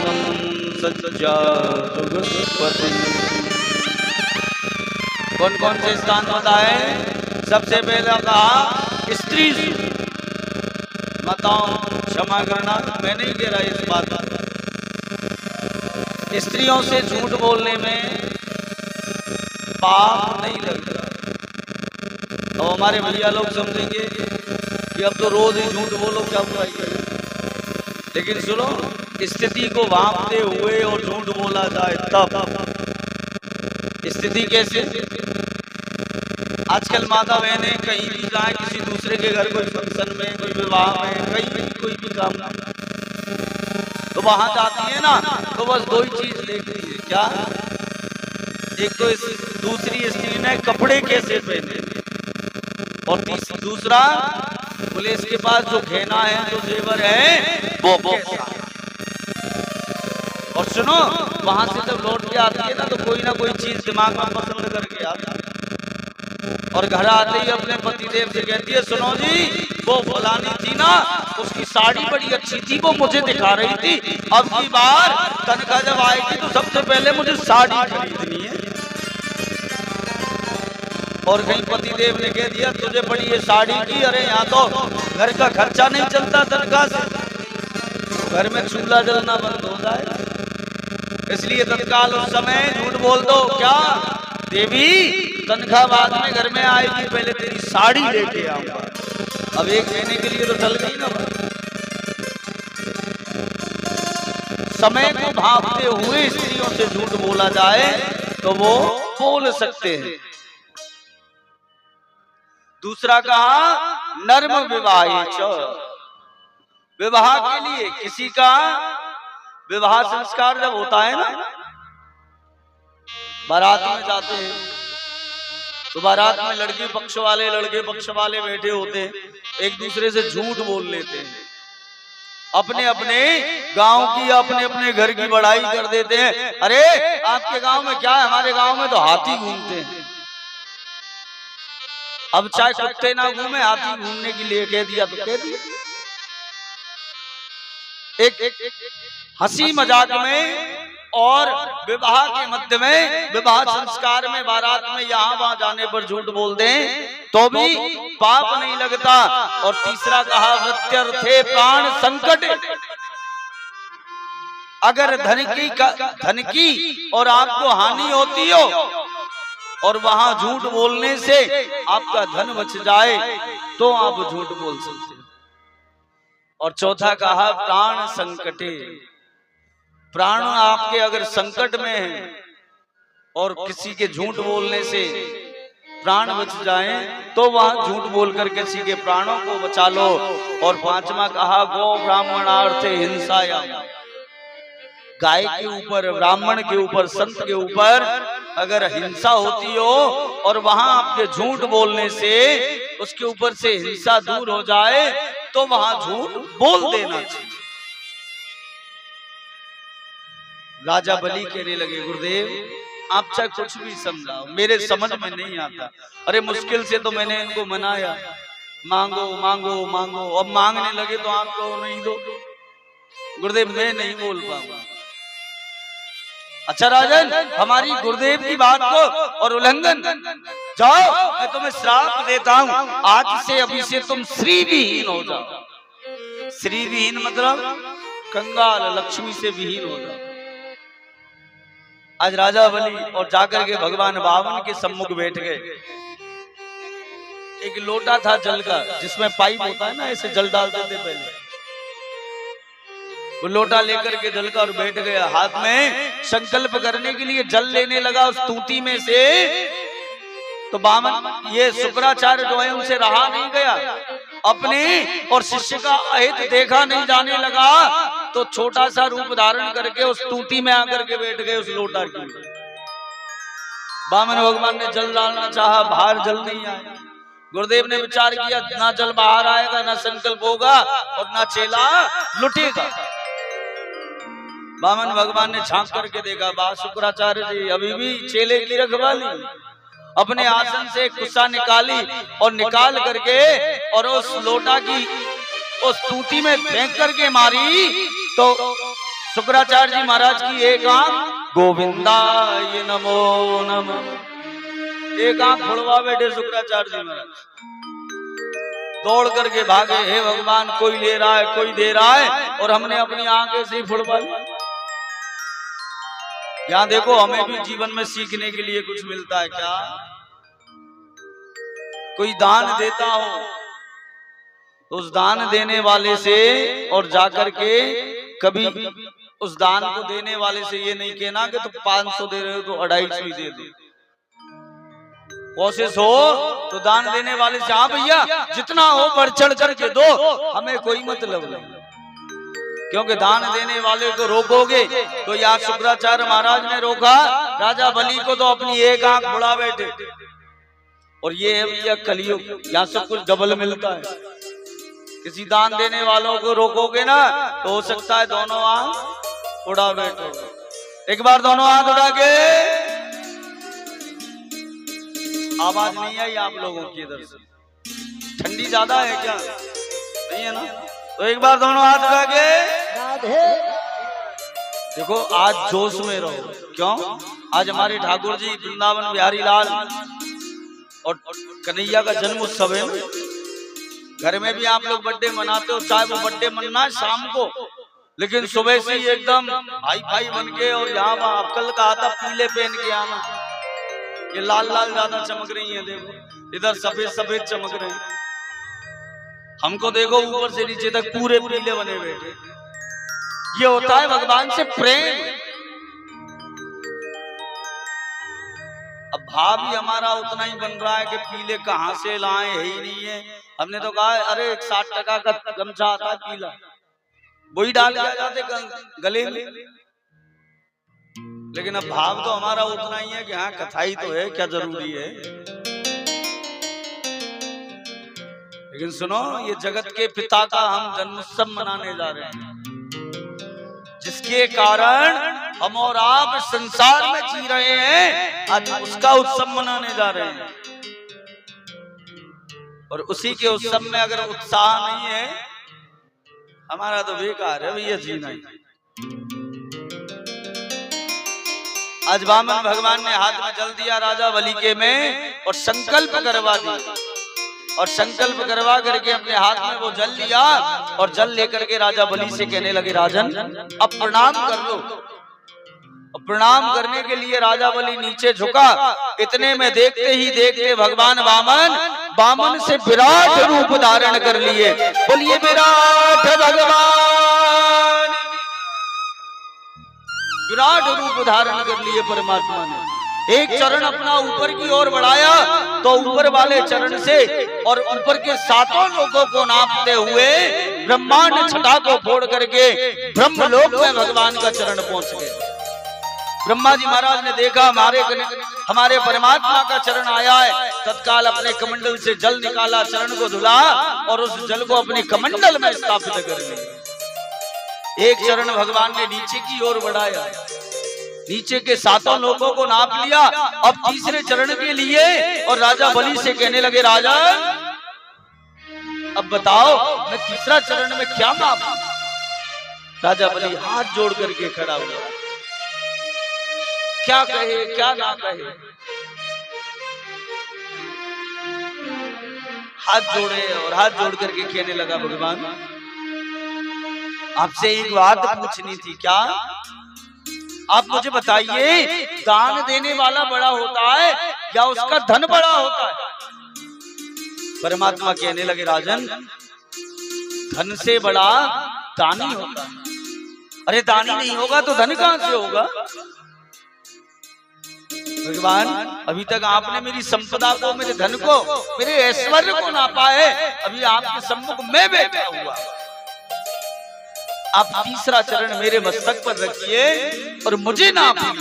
सज्जा जुगपति। कौन कौन से स्थान बताए? सबसे पहला कहा स्त्री। माताओं क्षमा करना, मैं नहीं कह रहा इस बात पर। स्त्रियों से झूठ बोलने में पाप नहीं लगता। तो हमारे भैया लोग समझेंगे कि अब तो रोज ही झूठ बोलो, क्या बुराई करें। लेकिन सुनो, स्थिति को भांपते हुए और झूठ बोला जाए तब। स्थिति कैसे? आजकल माता बहनें कहीं भी जाए, किसी दूसरे के घर कोई फंक्शन में, कोई विवाह में, कहीं भी कोई भी काम ना, तो वहां जाती है ना तो बस 2 ही चीज देखती है। क्या? एक तो इस दूसरी स्त्री ने कपड़े कैसे पहने, और दूसरा बोले इसके पास जो गहना है, जो जेवर है वो कैसा। और सुनो, वहां से जब लौट के आती है ना तो कोई ना कोई चीज दिमाग में पसंद करके आती है। और घर आते ही अपने पतिदेव से कहती है, सुनो जी, वो फलानी थी ना, उसकी साड़ी बड़ी अच्छी थी, वो मुझे दिखा रही थी, अब की बार तनख्वाह जब आएगी तो सबसे पहले मुझे साड़ी खरीदनी है। और कहीं पतिदेव ने कह दिया, तुझे पड़ी ये साड़ी की, अरे यहाँ तो घर का खर्चा नहीं चलता तनख्वाह से, घर में चूल्हा जलना बंद हो जाए, इसलिए तत्काल उस समय झूठ बोल दो। क्या देवी, तनख्वाह बाद में घर में आएगी, पहले तेरी साड़ी लेके आऊंगा। अब 1 महीने के लिए तो चल गई ना। समय को भांपते हुए स्त्रियों से झूठ बोला जाए तो वो बोल सकते हैं। दूसरा कहा, नर्म विवाह, विवाह के लिए किसी का विवाह संस्कार जब होता है ना, बारात में जाते हैं तो बारात में लड़की पक्ष वाले लड़के पक्ष वाले बैठे होते हैं, एक दूसरे से झूठ बोल लेते हैं, अपने अपने गांव की अपने अपने घर की बड़ाई कर देते हैं। अरे आपके गांव में क्या है, हमारे गांव में तो हाथी घूमते हैं। अब चाहे कुत्ते ना घूमे, हाथी घूमने के लिए कह दिया तो कह दिया। एक हंसी मजाक में और विवाह के मध्य में, विवाह संस्कार में, बारात में यहाँ वहां जाने पर झूठ बोल दें तो भी पाप नहीं लगता। और तीसरा कहा, वृत्यर्थे प्राण संकट, अगर धन की और आपको हानि होती हो और वहां झूठ बोलने से आपका धन बच जाए तो आप झूठ बोल सकते हो। और चौथा कहा, प्राण संकटे, प्राण आपके अगर संकट में है और किसी के झूठ बोलने से प्राण बच जाए तो वहां झूठ बोलकर किसी के प्राणों को बचा लो। और पांचवा कहा, गो ब्राह्मणार्थे हिंसायाम, गाय के ऊपर, ब्राह्मण के ऊपर, संत के ऊपर अगर हिंसा होती हो और वहां आपके झूठ बोलने से उसके ऊपर से हिंसा दूर हो जाए तो वहां झूठ बोल देना चाहिए। राजा बलि कहने लगे, गुरुदेव आप चाहे कुछ भी समझाओ, मेरे समझ में नहीं आता। अरे मुश्किल से तो मैंने इनको मनाया, मांगो मांगो मांगो, अब मांगने लगे तो आप कहो नहीं दो। गुरुदेव मैं नहीं बोल पाऊंगा। अच्छा राजन, हमारी गुरुदेव की बात को और उल्लंघन, जाओ मैं तुम्हें श्राप देता हूं, आज से अभी से तुम श्री विहीन हो जाओ। श्री विहीन मतलब कंगाल, लक्ष्मी से विहीन हो जाओ। आज राजा बलि और जाकर के भगवान बावन के सम्मुख बैठ गए। एक लोटा था जल का, जिसमें पाइप होता है ना, ऐसे जल डालते थे पहले, वो लोटा लेकर के जल का और बैठ गया। हाथ में संकल्प करने के लिए जल लेने लगा उस तूती में से, तो बामन ये शुक्राचार्य जो है उनसे रहा नहीं गया, अपने और शिष्य का अहित देखा नहीं जाने लगा, तो छोटा सा रूप धारण करके उस तूती में आकर के बैठ गए उस लोटा की। बामन भगवान ने जल डालना चाहा, बाहर जल नहीं आया। गुरुदेव ने विचार किया, ना जल बाहर आएगा, ना संकल्प होगा और ना चेला लुटेगा। बामन भगवान ने झांक करके देखा, बा शुक्राचार्य जी अभी भी चेले की रखवाली। अपने आसन से कुस्सा निकाली और निकाल करके और उस लोटा की उस तूती में फेंक करके मारी, तो शुक्राचार्य जी महाराज की एक आंख गोविंदाय नमो नमः, एक आंख खुलवा बैठे शुक्राचार्य जी महाराज। दौड़ करके भागे, हे भगवान कोई ले रहा है कोई दे रहा है, और हमने अपनी आंखें से ही फुड़वा ली। यहाँ देखो, हमें भी जीवन में सीखने के लिए कुछ मिलता है क्या? कोई दान देता हो तो उस दान देने वाले से और जाकर के कभी उस दान को देने वाले से ये नहीं कहना कि तुम 500 दे रहे हो तो 250 ही दे दो। कोशिश हो तो दान देने वाले से, हाँ भैया जितना हो बढ़ चढ़ करके दो, हमें कोई मतलब नहीं। क्योंकि दान देने वाले को रोकोगे तो यहाँ शुक्राचार्य महाराज ने रोका राजा बलि को, तो अपनी एक आंख बुढ़ा बैठे। और ये है भैया कलयुग, यहाँ सब कुछ डबल मिलता है। किसी दान देने वालों को रोकोगे ना तो हो सकता है दोनों आंख उड़ा बैठो। एक बार दोनों हाथ उड़ा के आवाज नहीं आई आप लोगों की इधर से? ठंडी ज्यादा है क्या? नहीं है ना? तो एक बार दोनों हाथ उठा के राधे। देखो आज जोश में रहो। क्यों? आज हमारे ठाकुर जी वृंदावन बिहारी लाल और कन्हैया का जन्म उत्सव है। घर में भी आप लोग बर्थडे मनाते हो, चाहे वो बर्थडे मनना है शाम को, लेकिन सुबह से ही एकदम हाई फाई बन के, और यहाँ आप कल कहा था पीले पहन के आना, ये लाल लाल ज्यादा चमक रही है। देखो इधर सफेद सफेद चमक रहे हैं, हमको देखो ऊपर से नीचे तक पूरे पीले बने बैठे। ये होता है भगवान से प्रेम। अब भाव ही हमारा उतना ही बन रहा है कि पीले कहां से लाए, है ही नहीं है। हमने तो कहा अरे 60 टका का गमछा आता है पीला, वही डाल के आ जाते गले में। लेकिन अब भाव तो हमारा उतना ही है कि हाँ कथाई तो है, क्या जरूरी है। लेकिन सुनो, ये जगत के पिता का हम जन्मोत्सव मनाने जा रहे हैं, जिसके कारण हम और आप संसार में जी रहे हैं। आज उसका उत्सव मनाने जा रहे हैं, और उसी के उत्सव में अगर उत्साह नहीं है हमारा तो बेकार है भैया जीना ही। आज वामन भगवान ने हाथ में जल दिया राजा बलि के में, और संकल्प करवा दिया, और संकल्प करवा करके अपने हाथ में वो जल लिया, और जल लेकर के राजा बलि से कहने लगे राजन अब प्रणाम कर लो। और प्रणाम करने के लिए राजा बलि नीचे झुका। इतने में देखते ही देखते भगवान वामन से विराट रूप धारण कर लिए। बोलिए विराट भगवान, विराट रूप धारण कर लिए परमात्मा ने। एक चरण अपना ऊपर की ओर बढ़ाया तो ऊपर वाले चरण से और ऊपर के 7 लोगों को नापते हुए ब्रह्मांड छटा को फोड़ करके ब्रह्मलोक में भगवान का चरण पहुंच गए। ब्रह्मा जी महाराज ने देखा हमारे परमात्मा का चरण आया है, तत्काल अपने कमंडल से जल निकाला, चरण को धुला और उस जल को अपने कमंडल में स्थापित कर दिया। एक चरण भगवान ने नीचे की ओर बढ़ाया, नीचे के 7 लोगों को नाप लिया। अब तीसरे चरण के लिए और राजा बलि से कहने लगे राजा अब बताओ मैं तीसरा चरण में क्या मापूं। राजा बलि हाथ जोड़ करके खड़ा हुआ, क्या कहे क्या ना कहे। हाथ जोड़े और हाथ जोड़ करके कहने लगा भगवान आपसे एक बात पूछनी थी। क्या? आप मुझे बताइए, दान देने वाला बड़ा होता है या उसका धन बड़ा होता है? परमात्मा कहने लगे राजन धन से बड़ा दानी होता है। अरे दानी नहीं होगा तो धन कहां से होगा? भगवान अभी तक आपने मेरी संपदा को, मेरे धन को, मेरे ऐश्वर्य को नापा है, अभी आपके सम्मुख में बैठा हुआ। आप तीसरा चरण मेरे मस्तक पर रखिए और मुझे नापिए।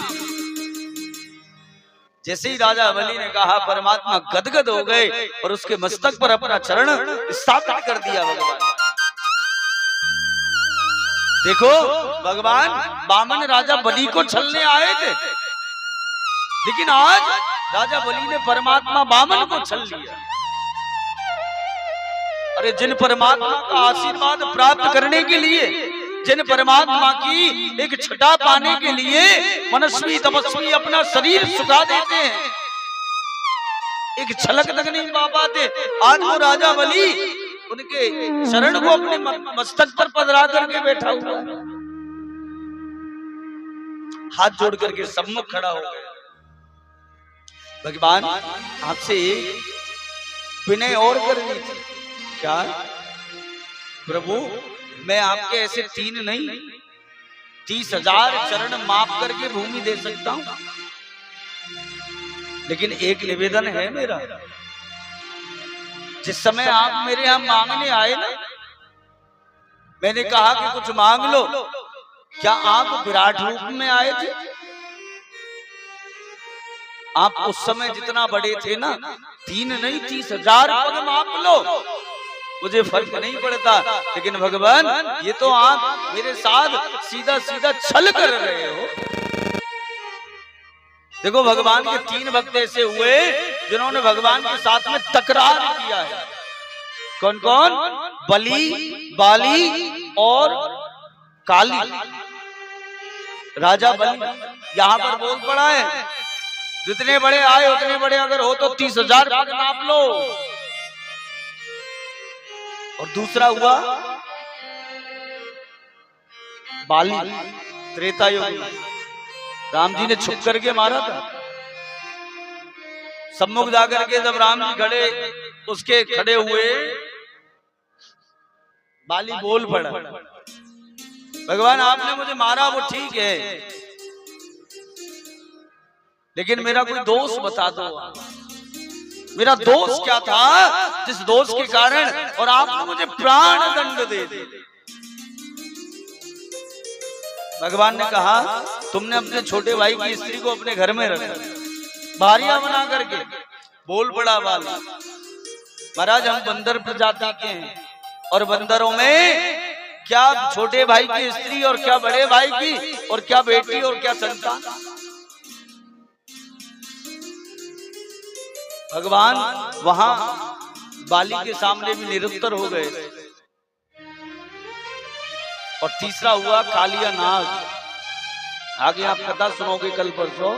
जैसे ही राजा बलि ने कहा परमात्मा गदगद हो गए और उसके मस्तक पर अपना चरण स्थापित कर दिया। भगवान देखो, भगवान वामन राजा बलि को छलने आए थे, लेकिन आज राजा बलि ने परमात्मा वामन को छल लिया। अरे जिन परमात्मा का आशीर्वाद प्राप्त करने के लिए, जिन परमात्मा की एक छटा पाने के लिए मनस्वी तपस्वी अपना शरीर सुखा देते हैं, एक झलक तक नहीं पा पाते, आज वो राजा बलि उनके शरण को अपने मस्तक पर पधरा करके बैठा हुआ, हाथ जोड़ करके सम्मुख खड़ा हो गया। भगवान आपसे विनय और करनी थी। क्या? प्रभु मैं आपके ऐसे 3 नहीं 30,000 चरण माप करके भूमि दे सकता हूं, लेकिन एक निवेदन है मेरा। जिस समय आप मेरे यहां मांगने आए ना, मैंने कहा कि कुछ मांग लो। क्या आप विराट रूप में आए थे? आप उस समय जितना बड़े थे ना, 3 नहीं 30,000 पद माप लो, मुझे फर्क नहीं पड़ता। लेकिन भगवान ये तो आप मेरे साथ सीधा सीधा छल कर रहे हो। देखो भगवान के 3 भक्त ऐसे हुए जिन्होंने भगवान के साथ में तकरार किया है। कौन कौन? बलि, बाली और काली। राजा बलि यहां पर बोल पड़ा है, जितने बड़े आए उतने बड़े अगर हो तो 30,000 पग नाप लो। और दूसरा हुआ बाली, त्रेता युग में राम जी ने छुप करके मारा था। सम्मुख जाकर के जब राम जी खड़े उसके खड़े हुए, बाली बोल पड़ा, भगवान आपने मुझे मारा वो ठीक है, लेकिन मेरा कोई दोष बता दो। मेरा दोष क्या था जिस दोष के कारण और आपने मुझे प्राण दंड दे दिया। भगवान ने कहा तुमने अपने छोटे भाई की स्त्री को अपने घर में रखा, भारिया बना करके। बोल पड़ा बाली, महाराज हम बंदर प्रजाति के हैं और बंदरों में क्या छोटे भाई की स्त्री और क्या बड़े भाई की और क्या बेटी और क्या संतान। भगवान वहां बाली के सामने भी निरुत्तर हो गए। और तीसरा हुआ कालिया नाग। आगे आप कथा सुनोगे कल परसों।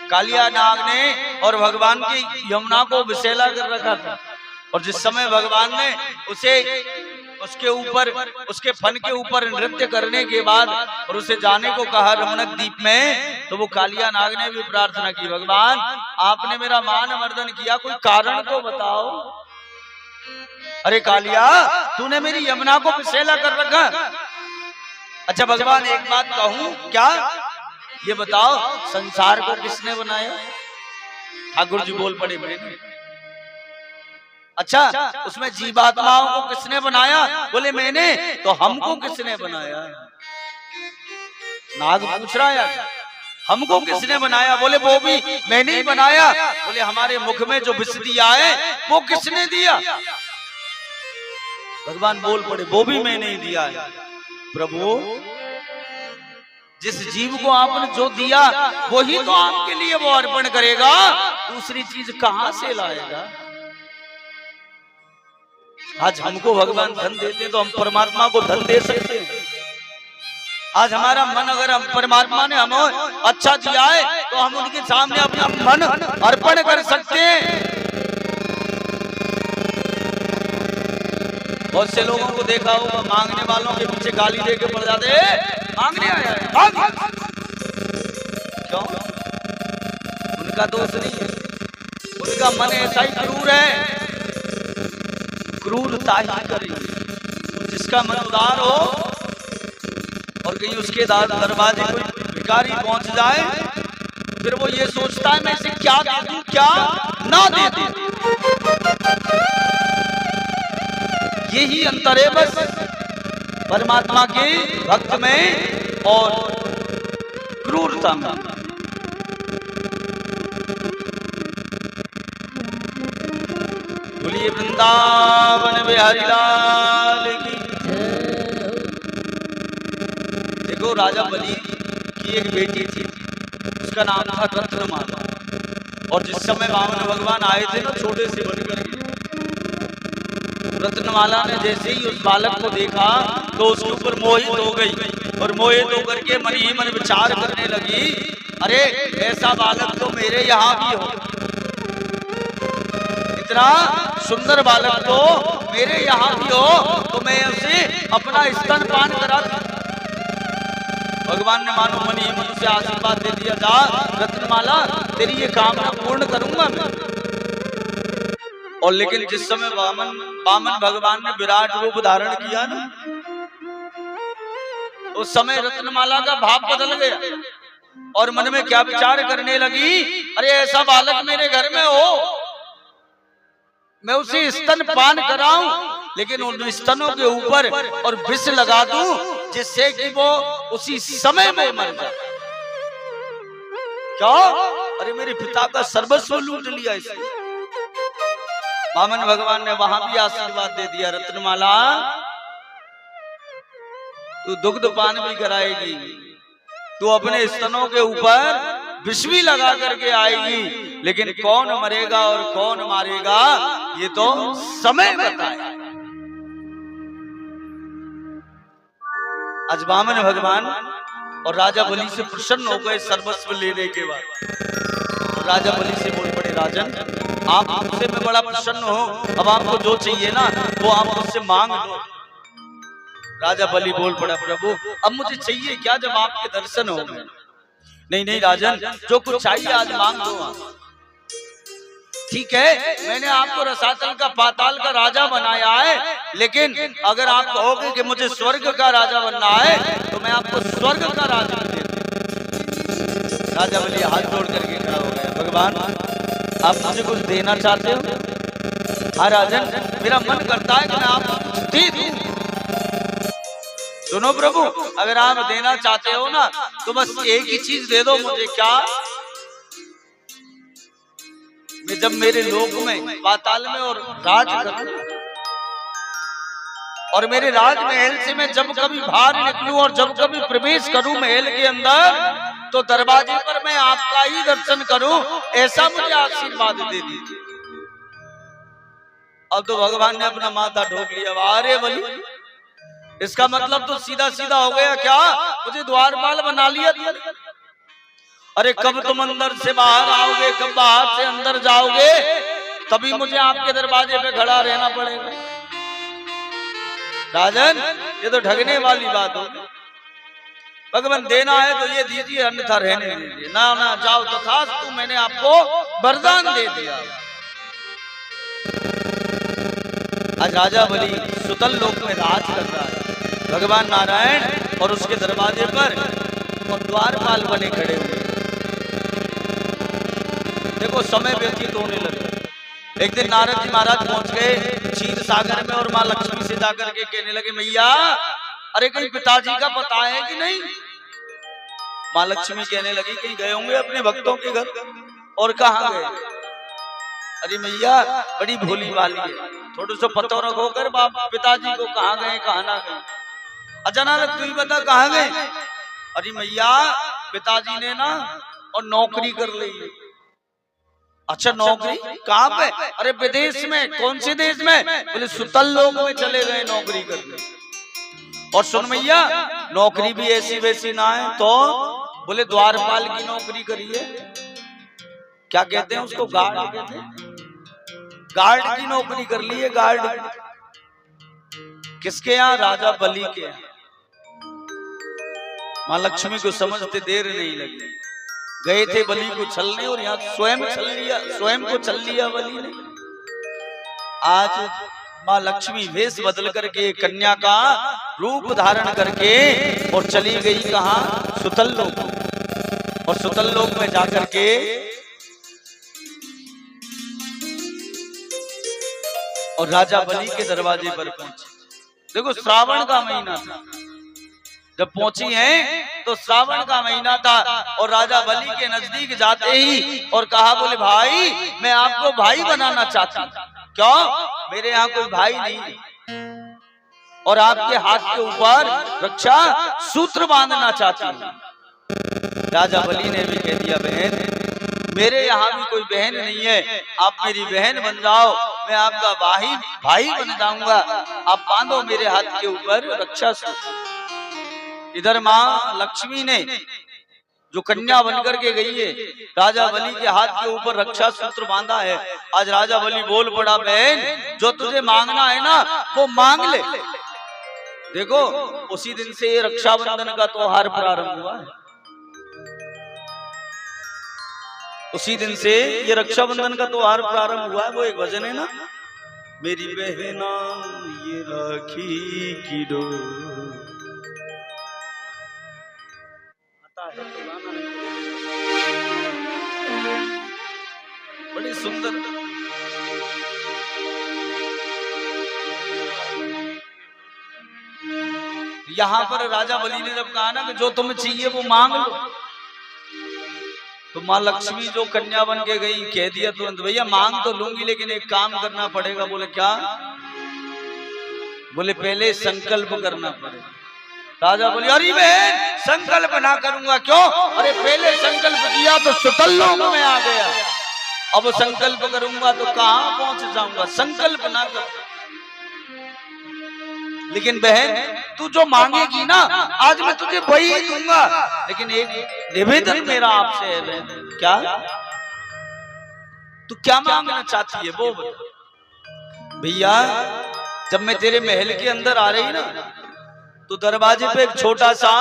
कालिया नाग ने और भगवान की यमुना को विषैला कर रखा था। और जिस समय भगवान ने उसे उसके ऊपर उसके फन के ऊपर नृत्य करने के बाद और उसे जाने को कहा रमणक द्वीप में, तो वो कालिया नाग ने भी प्रार्थना की, भगवान आपने मेरा मान मर्दन किया, कोई कारण तो बताओ। अरे कालिया तूने मेरी यमुना को विषैला कर रखा। अच्छा भगवान एक बात कहूं क्या, ये बताओ संसार को किसने बनाया? ठाकुर जी बोल पड़े मैंने। अच्छा उसमें जीवात्माओं को किसने बनाया? बोले मैंने। तो हमको किसने बनाया? नाग पूछ रहा है हमको किसने बनाया? बोले वो भी मैंने ही बनाया। बोले हमारे मुख में जो विष दिया है वो किसने दिया? भगवान बोल पड़े वो भी मैंने ही दिया है। प्रभु जिस जीव को आपने जो दिया वही तो आपके लिए वो अर्पण करेगा, दूसरी चीज कहां से लाएगा? आज हमको भगवान धन देते तो हम परमात्मा को धन दे सकते हैं। आज हमारा मन अगर हम परमात्मा ने हमें अच्छा दिया है तो हम उनके सामने अपना मन अर्पण कर सकते हैं। बहुत से लोगों को देखा होगा मांगने वालों के पीछे गाली देके पड़ जाते, मांगने आया है मांग। क्यों? उनका दोष नहीं है, उनका मन ऐसा ही क्रूर है, क्रूरता ही करेंगे। जिसका मन उदार हो और कहीं उसके दरवाजे कोई भिखारी पहुंच जाए, फिर वो ये सोचता है मैं इसे क्या दे दूं क्या ना दे दूं। यही अंतर है बस परमात्मा के भक्त में और क्रूरता में। बोलिए वृंदावन बिहारी लाल की। देखो राजा बलि की एक बेटी थी, उसका नाम था रत्नमाला। और जिस समय वामन भगवान आए थे ना छोटे से बनकर के, रत्नमाला ने जैसे ही उस बालक को देखा तो उसके ऊपर मोहित हो गई और मोहित होकर के मन ही मन विचार करने लगी, अरे ऐसा बालक तो मेरे यहाँ भी हो, इतना सुंदर बालक तो मेरे यहाँ भी हो तो मैं उसे अपना स्तनपान करा दूं। भगवान ने मानो मन ही मन से आशीर्वाद दे दिया, जा रत्नमाला तेरी ये कामना पूर्ण करूंगा मैं। और लेकिन जिस समय वामन भगवान ने विराट रूप धारण किया ना, उस समय रत्नमाला का भाव बदल गया और मन में क्या विचार करने लगी, अरे ऐसा बालक मेरे घर में हो, मैं उसे स्तन पान कराऊं, लेकिन उन स्तनों के ऊपर और विष लगा दूं जिससे कि वो उसी समय में मर जाए। क्या? अरे मेरे पिता का सर्वस्व लूट लिया इसने। वामन भगवान ने वहां भी आशीर्वाद दे दिया, रत्नमाला तू दुग्ध पान भी कराएगी, तू अपने स्तनों के ऊपर विष भी लगा करके आएगी, लेकिन कौन मरेगा और कौन मारेगा ये तो समय बताए। आज वामन भगवान और राजा बलि से प्रसन्न हो गए सर्वस्व लेने के बाद। तो राजा बलि से बोल पड़े, राजन आप मुझसे मैं बड़ा प्रसन्न हूं, अब आपको जो चाहिए ना वो आप मुझसे मांग लो। राजा बलि बोल पड़ा, प्रभु अब मुझे चाहिए क्या जब आपके दर्शन हो गए। नहीं नहीं राजन, जो कुछ चाहिए आज मांग दो। ठीक है, मैंने आपको रसातल का पाताल का राजा बनाया है, लेकिन अगर आप कहोगे कि मुझे स्वर्ग का राजा बनना है तो मैं आपको स्वर्ग का राजा दे दूं। राजा बलि हाथ जोड़ करके खड़ा हो गया, भगवान आप मुझे कुछ देना चाहते हो? हाँ राजन, मेरा मन करता है कि मैं आपको कुछ दे दूं। सुनो प्रभु, अगर आप देना चाहते हो ना तो बस एक ही चीज दे दो मुझे। क्या? मैं जब मेरे लोक में पाताल में और राज करूं और मेरे राज महल से मैं जब कभी बाहर निकलूं और जब कभी प्रवेश करूं महल के अंदर, तो दरवाजे पर मैं आपका ही दर्शन करूं, ऐसा मुझे आशीर्वाद दे दीजिए। अब तो भगवान ने अपना माथा ढोक लिया। अरे बलि, इसका मतलब तो सीधा सीधा हो गया क्या? मुझे द्वारपाल बना लिया। अरे कब तुम अंदर से बाहर आओगे, कब बाहर से अंदर जाओगे, तभी मुझे आपके दरवाजे पे खड़ा रहना पड़ेगा। राजन ये तो ठगने वाली बात होगी। भगवान देना है तो ये दीजिए, अन्यथा रहने दीजिए। ना ना जाओ तथास्तु, मैंने आपको वरदान दे दिया। आज राजा बलि सुतल लोक में राज कर रहा है। भगवान नारायण और उसके दरवाजे पर और द्वारपाल बने खड़े हुए। देखो समय व्यतीत होने लगे। एक दिन नारद जी महाराज पहुंच गए क्षीर सागर में और माँ लक्ष्मी से जाकर के कहने लगे, मैया अरे कहीं पिताजी का पता है कि नहीं? माँ लक्ष्मी कहने लगी, कहीं गए होंगे अपने भक्तों के घर। और कहाँ गए? अरे मैया बड़ी भोली वाली है, थोड़ा सा पता रखो कर बाप पिताजी को कहाँ गए कहाँ ना गए। अचानक तू ही बता कहाँ गए? अरे मैया पिताजी ने ना और नौकरी कर ली। अच्छा नौकरी कहाँ पे? अरे विदेश में। कौन से देश में? बोले सुतल लोक में चले गए नौकरी करने। और सुन मैया नौकरी भी ऐसी वैसी ना है तो बोले द्वारपाल की नौकरी करिए। क्या कहते हैं उसको? गार्ड कहते हैं। गार्ड की नौकरी कर ली है। गार्ड किसके यहाँ? राजा बलि के यहाँ। माँ लक्ष्मी को समझते देर नहीं लगी। गए थे बलि को छलने और यहाँ स्वयं छल लिया, स्वयं को छल लिया बलि ने। आज माँ लक्ष्मी वेश बदल करके कन्या का रूप धारण करके और चली गई कहाँ? सुतल लोक। और सुतल लोक में जाकर के और राजा बलि के दरवाजे पर पहुंची। देखो श्रावण का महीना था जब पहुंची हैं, तो श्रावण का महीना था और राजा बलि के नजदीक जाते ही और कहा, बोले भाई मैं आपको भाई बनाना चाहती हूँ। क्यों? मेरे यहाँ कोई भाई नहीं और आपके हाथ के ऊपर रक्षा सूत्र बांधना चाहती हूँ। राजा बलि ने भी कह दिया, बहन मेरे यहाँ भी कोई बहन नहीं है, आप मेरी बहन बन जाओ, मैं आपका भाई बन जाऊंगा। आप बांधो मेरे हाथ के ऊपर रक्षा सूत्र। इधर माँ लक्ष्मी ने जो कन्या बनकर के गई है, राजा बलि के हाथ के ऊपर रक्षा सूत्र बांधा है। आज राजा बलि बोल पड़ा, बहन जो तुझे मांगना है ना वो मांग ले। देखो उसी दिन से ये रक्षाबंधन का त्योहार प्रारंभ हुआ है। उसी दिन से ये रक्षाबंधन का त्योहार प्रारंभ हुआ है। वो एक भजन है ना, मेरी बहना ये राखी की डोर। बड़ी सुंदर। यहाँ पर राजा बलि ने जब कहा ना कि जो तुम्हें चाहिए वो मांग लो, तो माँ लक्ष्मी जो कन्या बन के गई कह दिया तुरंत, भैया मांग तो लूंगी लेकिन एक काम करना पड़ेगा। बोले क्या? बोले पहले संकल्प करना पड़ेगा। राजा बोले, अरे बहन संकल्प ना करूंगा। क्यों? अरे पहले संकल्प किया तो सुतल लोक में आ गया। अब संकल्प करूंगा तो कहां पहुंच जाऊंगा, संकल्प ना कर। लेकिन बहन तू जो मांगेगी ना आज मैं तुझे वही दूंगा, लेकिन एक निवेदन मेरा आपसे है बहन। क्या तू क्या मांगना चाहती है वो बता। भैया जब मैं तेरे महल के अंदर आ रही ना तो दरवाजे पे एक छोटा सा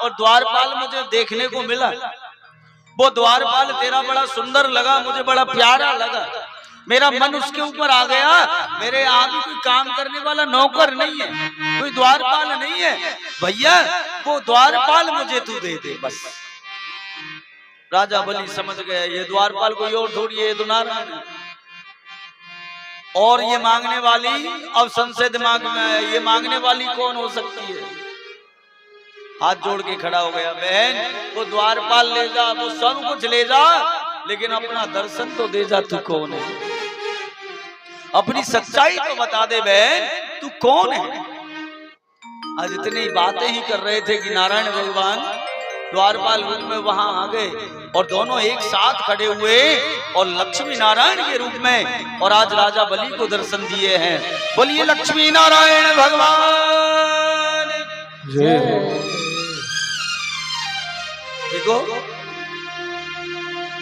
और द्वारपाल मुझे देखने को मिला। वो द्वारपाल तेरा बड़ा सुंदर लगा, मुझे बड़ा प्यारा लगा, मेरा मन उसके ऊपर आ गया। मेरे आगे कोई काम करने वाला नौकर नहीं है, कोई द्वारपाल नहीं है भैया, वो द्वारपाल मुझे तू दे दे बस। राजा बलि समझ गया ये द्वारपाल कोई और थोड़ी है, ये तो नारायण है। और ये मांगने वाली, अब संशय दिमाग में है, ये मांगने वाली कौन हो सकती है। हाथ जोड़ के खड़ा हो गया, बहन वो द्वारपाल ले जा, वो सब कुछ ले जा, लेकिन अपना दर्शन तो दे जा, तू कौन है, अपनी सच्चाई तो बता दे बहन, तू कौन है। आज इतनी बातें ही कर रहे थे कि नारायण भगवान द्वारपाल रूप में वहां आ गए और दोनों एक साथ खड़े हुए और लक्ष्मी नारायण के रूप में, और आज राजा बलि को दर्शन दिए हैं। बोलिए लक्ष्मी नारायण भगवान जय। देखो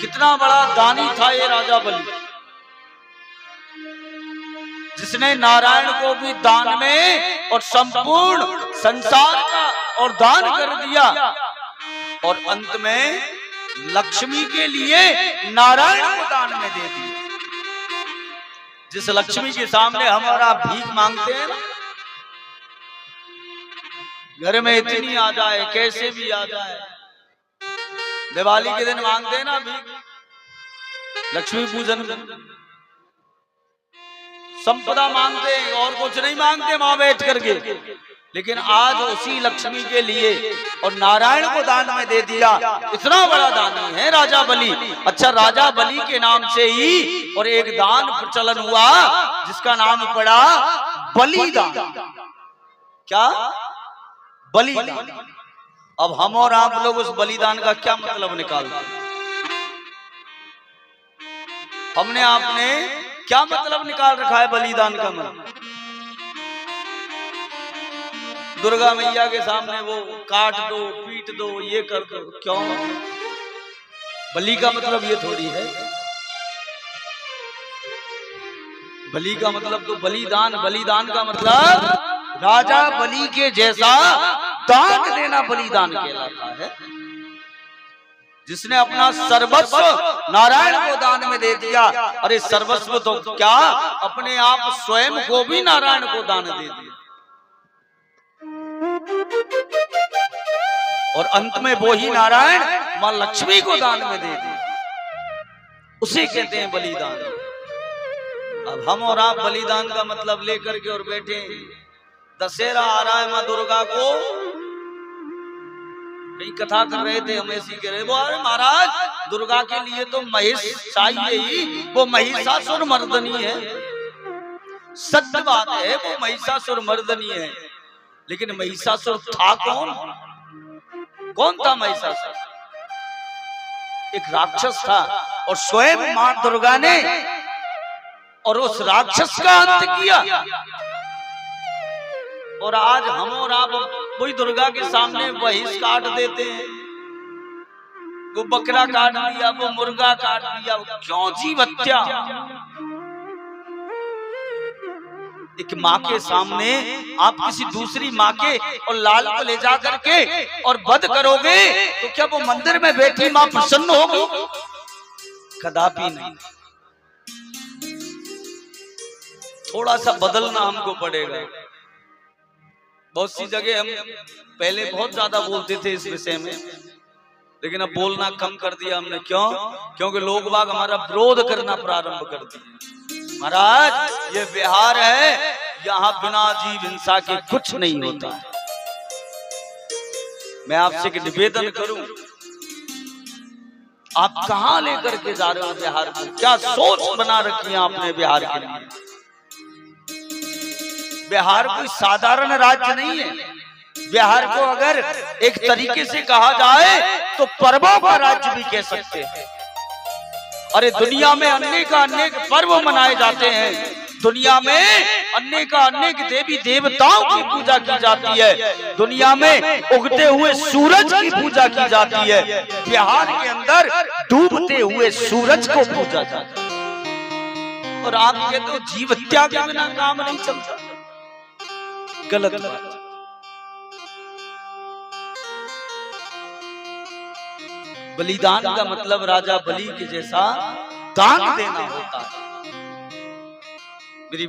कितना बड़ा दानी था ये राजा बलि, जिसने नारायण को भी दान में और संपूर्ण संसार का और दान कर दिया, और अंत में लक्ष्मी के लिए नारायण को दान में दे दिया। जिस लक्ष्मी के सामने हमारा भीख मांगते हैं, घर में इतनी आ जाए कैसे भी आ जाए, दिवाली के दिन मांगते हैं ना भीख, लक्ष्मी पूजन संपदा मांगते हैं और कुछ नहीं मांगते वहां बैठ करके, लेकिन आज उसी लक्ष्मी के लिए और नारायण को दान में दे दिया। इतना बड़ा दानी है राजा बलि। अच्छा राजा बलि के नाम से ही और एक दान प्रचलन हुआ जिसका नाम पड़ा बलिदान। क्या बलिदान। अब हम और आप लोग उस बलिदान का क्या मतलब निकालते हैं, हमने आपने क्या मतलब निकाल रखा है बलिदान का मतलब। दुर्गा मैया के सामने वो काट दो पीट दो ये कर दो, क्यों। बलि का मतलब ये थोड़ी है, बलि का मतलब तो बलिदान, बलिदान का मतलब राजा बलि के जैसा दान देना बलिदान कहलाता है। जिसने अपना सर्वस्व नारायण को दान में दे दिया। अरे सर्वस्व तो क्या, अपने आप स्वयं को भी नारायण को दान दे दिया, और अंत में वो ही नारायण मां लक्ष्मी को दान में दे दिया, उसे कहते हैं बलिदान। अब हम और आप बलिदान का मतलब लेकर के और बैठे। दशहरा आ रहा है, मां दुर्गा को कई कथा कर रहे थे, हम ऐसी कह रहे, वो अरे महाराज दुर्गा के लिए तो महिष चाहिए ही, वो महिषासुर मर्दनी है। सत्य बात है, वो महिषासुर मर्दनी है, लेकिन महिषासुर था कौन, कौन था महिषासुर। एक राक्षस था, और स्वयं मां दुर्गा ने और उस राक्षस का अंत किया। और आज हम और आप वही दुर्गा के सामने महिष काट देते हैं, वो बकरा काट दिया, वो मुर्गा काट दिया, क्यों जीव हत्या। एक माँ के सामने आप किसी दूसरी माँ के और लाल को ले जा करके और वध करोगे तो क्या वो मंदिर में बैठी माँ प्रसन्न होगी, कदापि नहीं। थोड़ा सा बदलना हमको पड़ेगा। बहुत सी जगह हम पहले बहुत ज्यादा बोलते थे इस विषय में, लेकिन अब बोलना कम कर दिया हमने। क्यों? क्योंकि लोग बाग हमारा विरोध करना प्रारंभ कर दिए। महाराज ये बिहार है, यहाँ बिना जीव हिंसा के कुछ नहीं होता। मैं आपसे एक निवेदन करूं, आप कहां लेकर के जा रहे हो बिहार को, क्या सोच बना रखी है आपने बिहार के लिए। बिहार कोई साधारण राज्य नहीं है। बिहार को अगर एक तरीके से कहा जाए तो पर्वों का राज्य भी कह सकते हैं। अरे दुनिया में अनेक पर्व मनाए जाते हैं, दुनिया में अनेक देवी देवताओं की पूजा की जाती है, दुनिया में उगते हुए सूरज की पूजा की जाती है। बिहार के अंदर डूबते हुए सूरज को पूजा जाता है। और आपके तो जीव हत्या के बिना काम नहीं चलता। गलत बात। बलिदान का मतलब राजा बलि के जैसा दान देना होता है। मेरी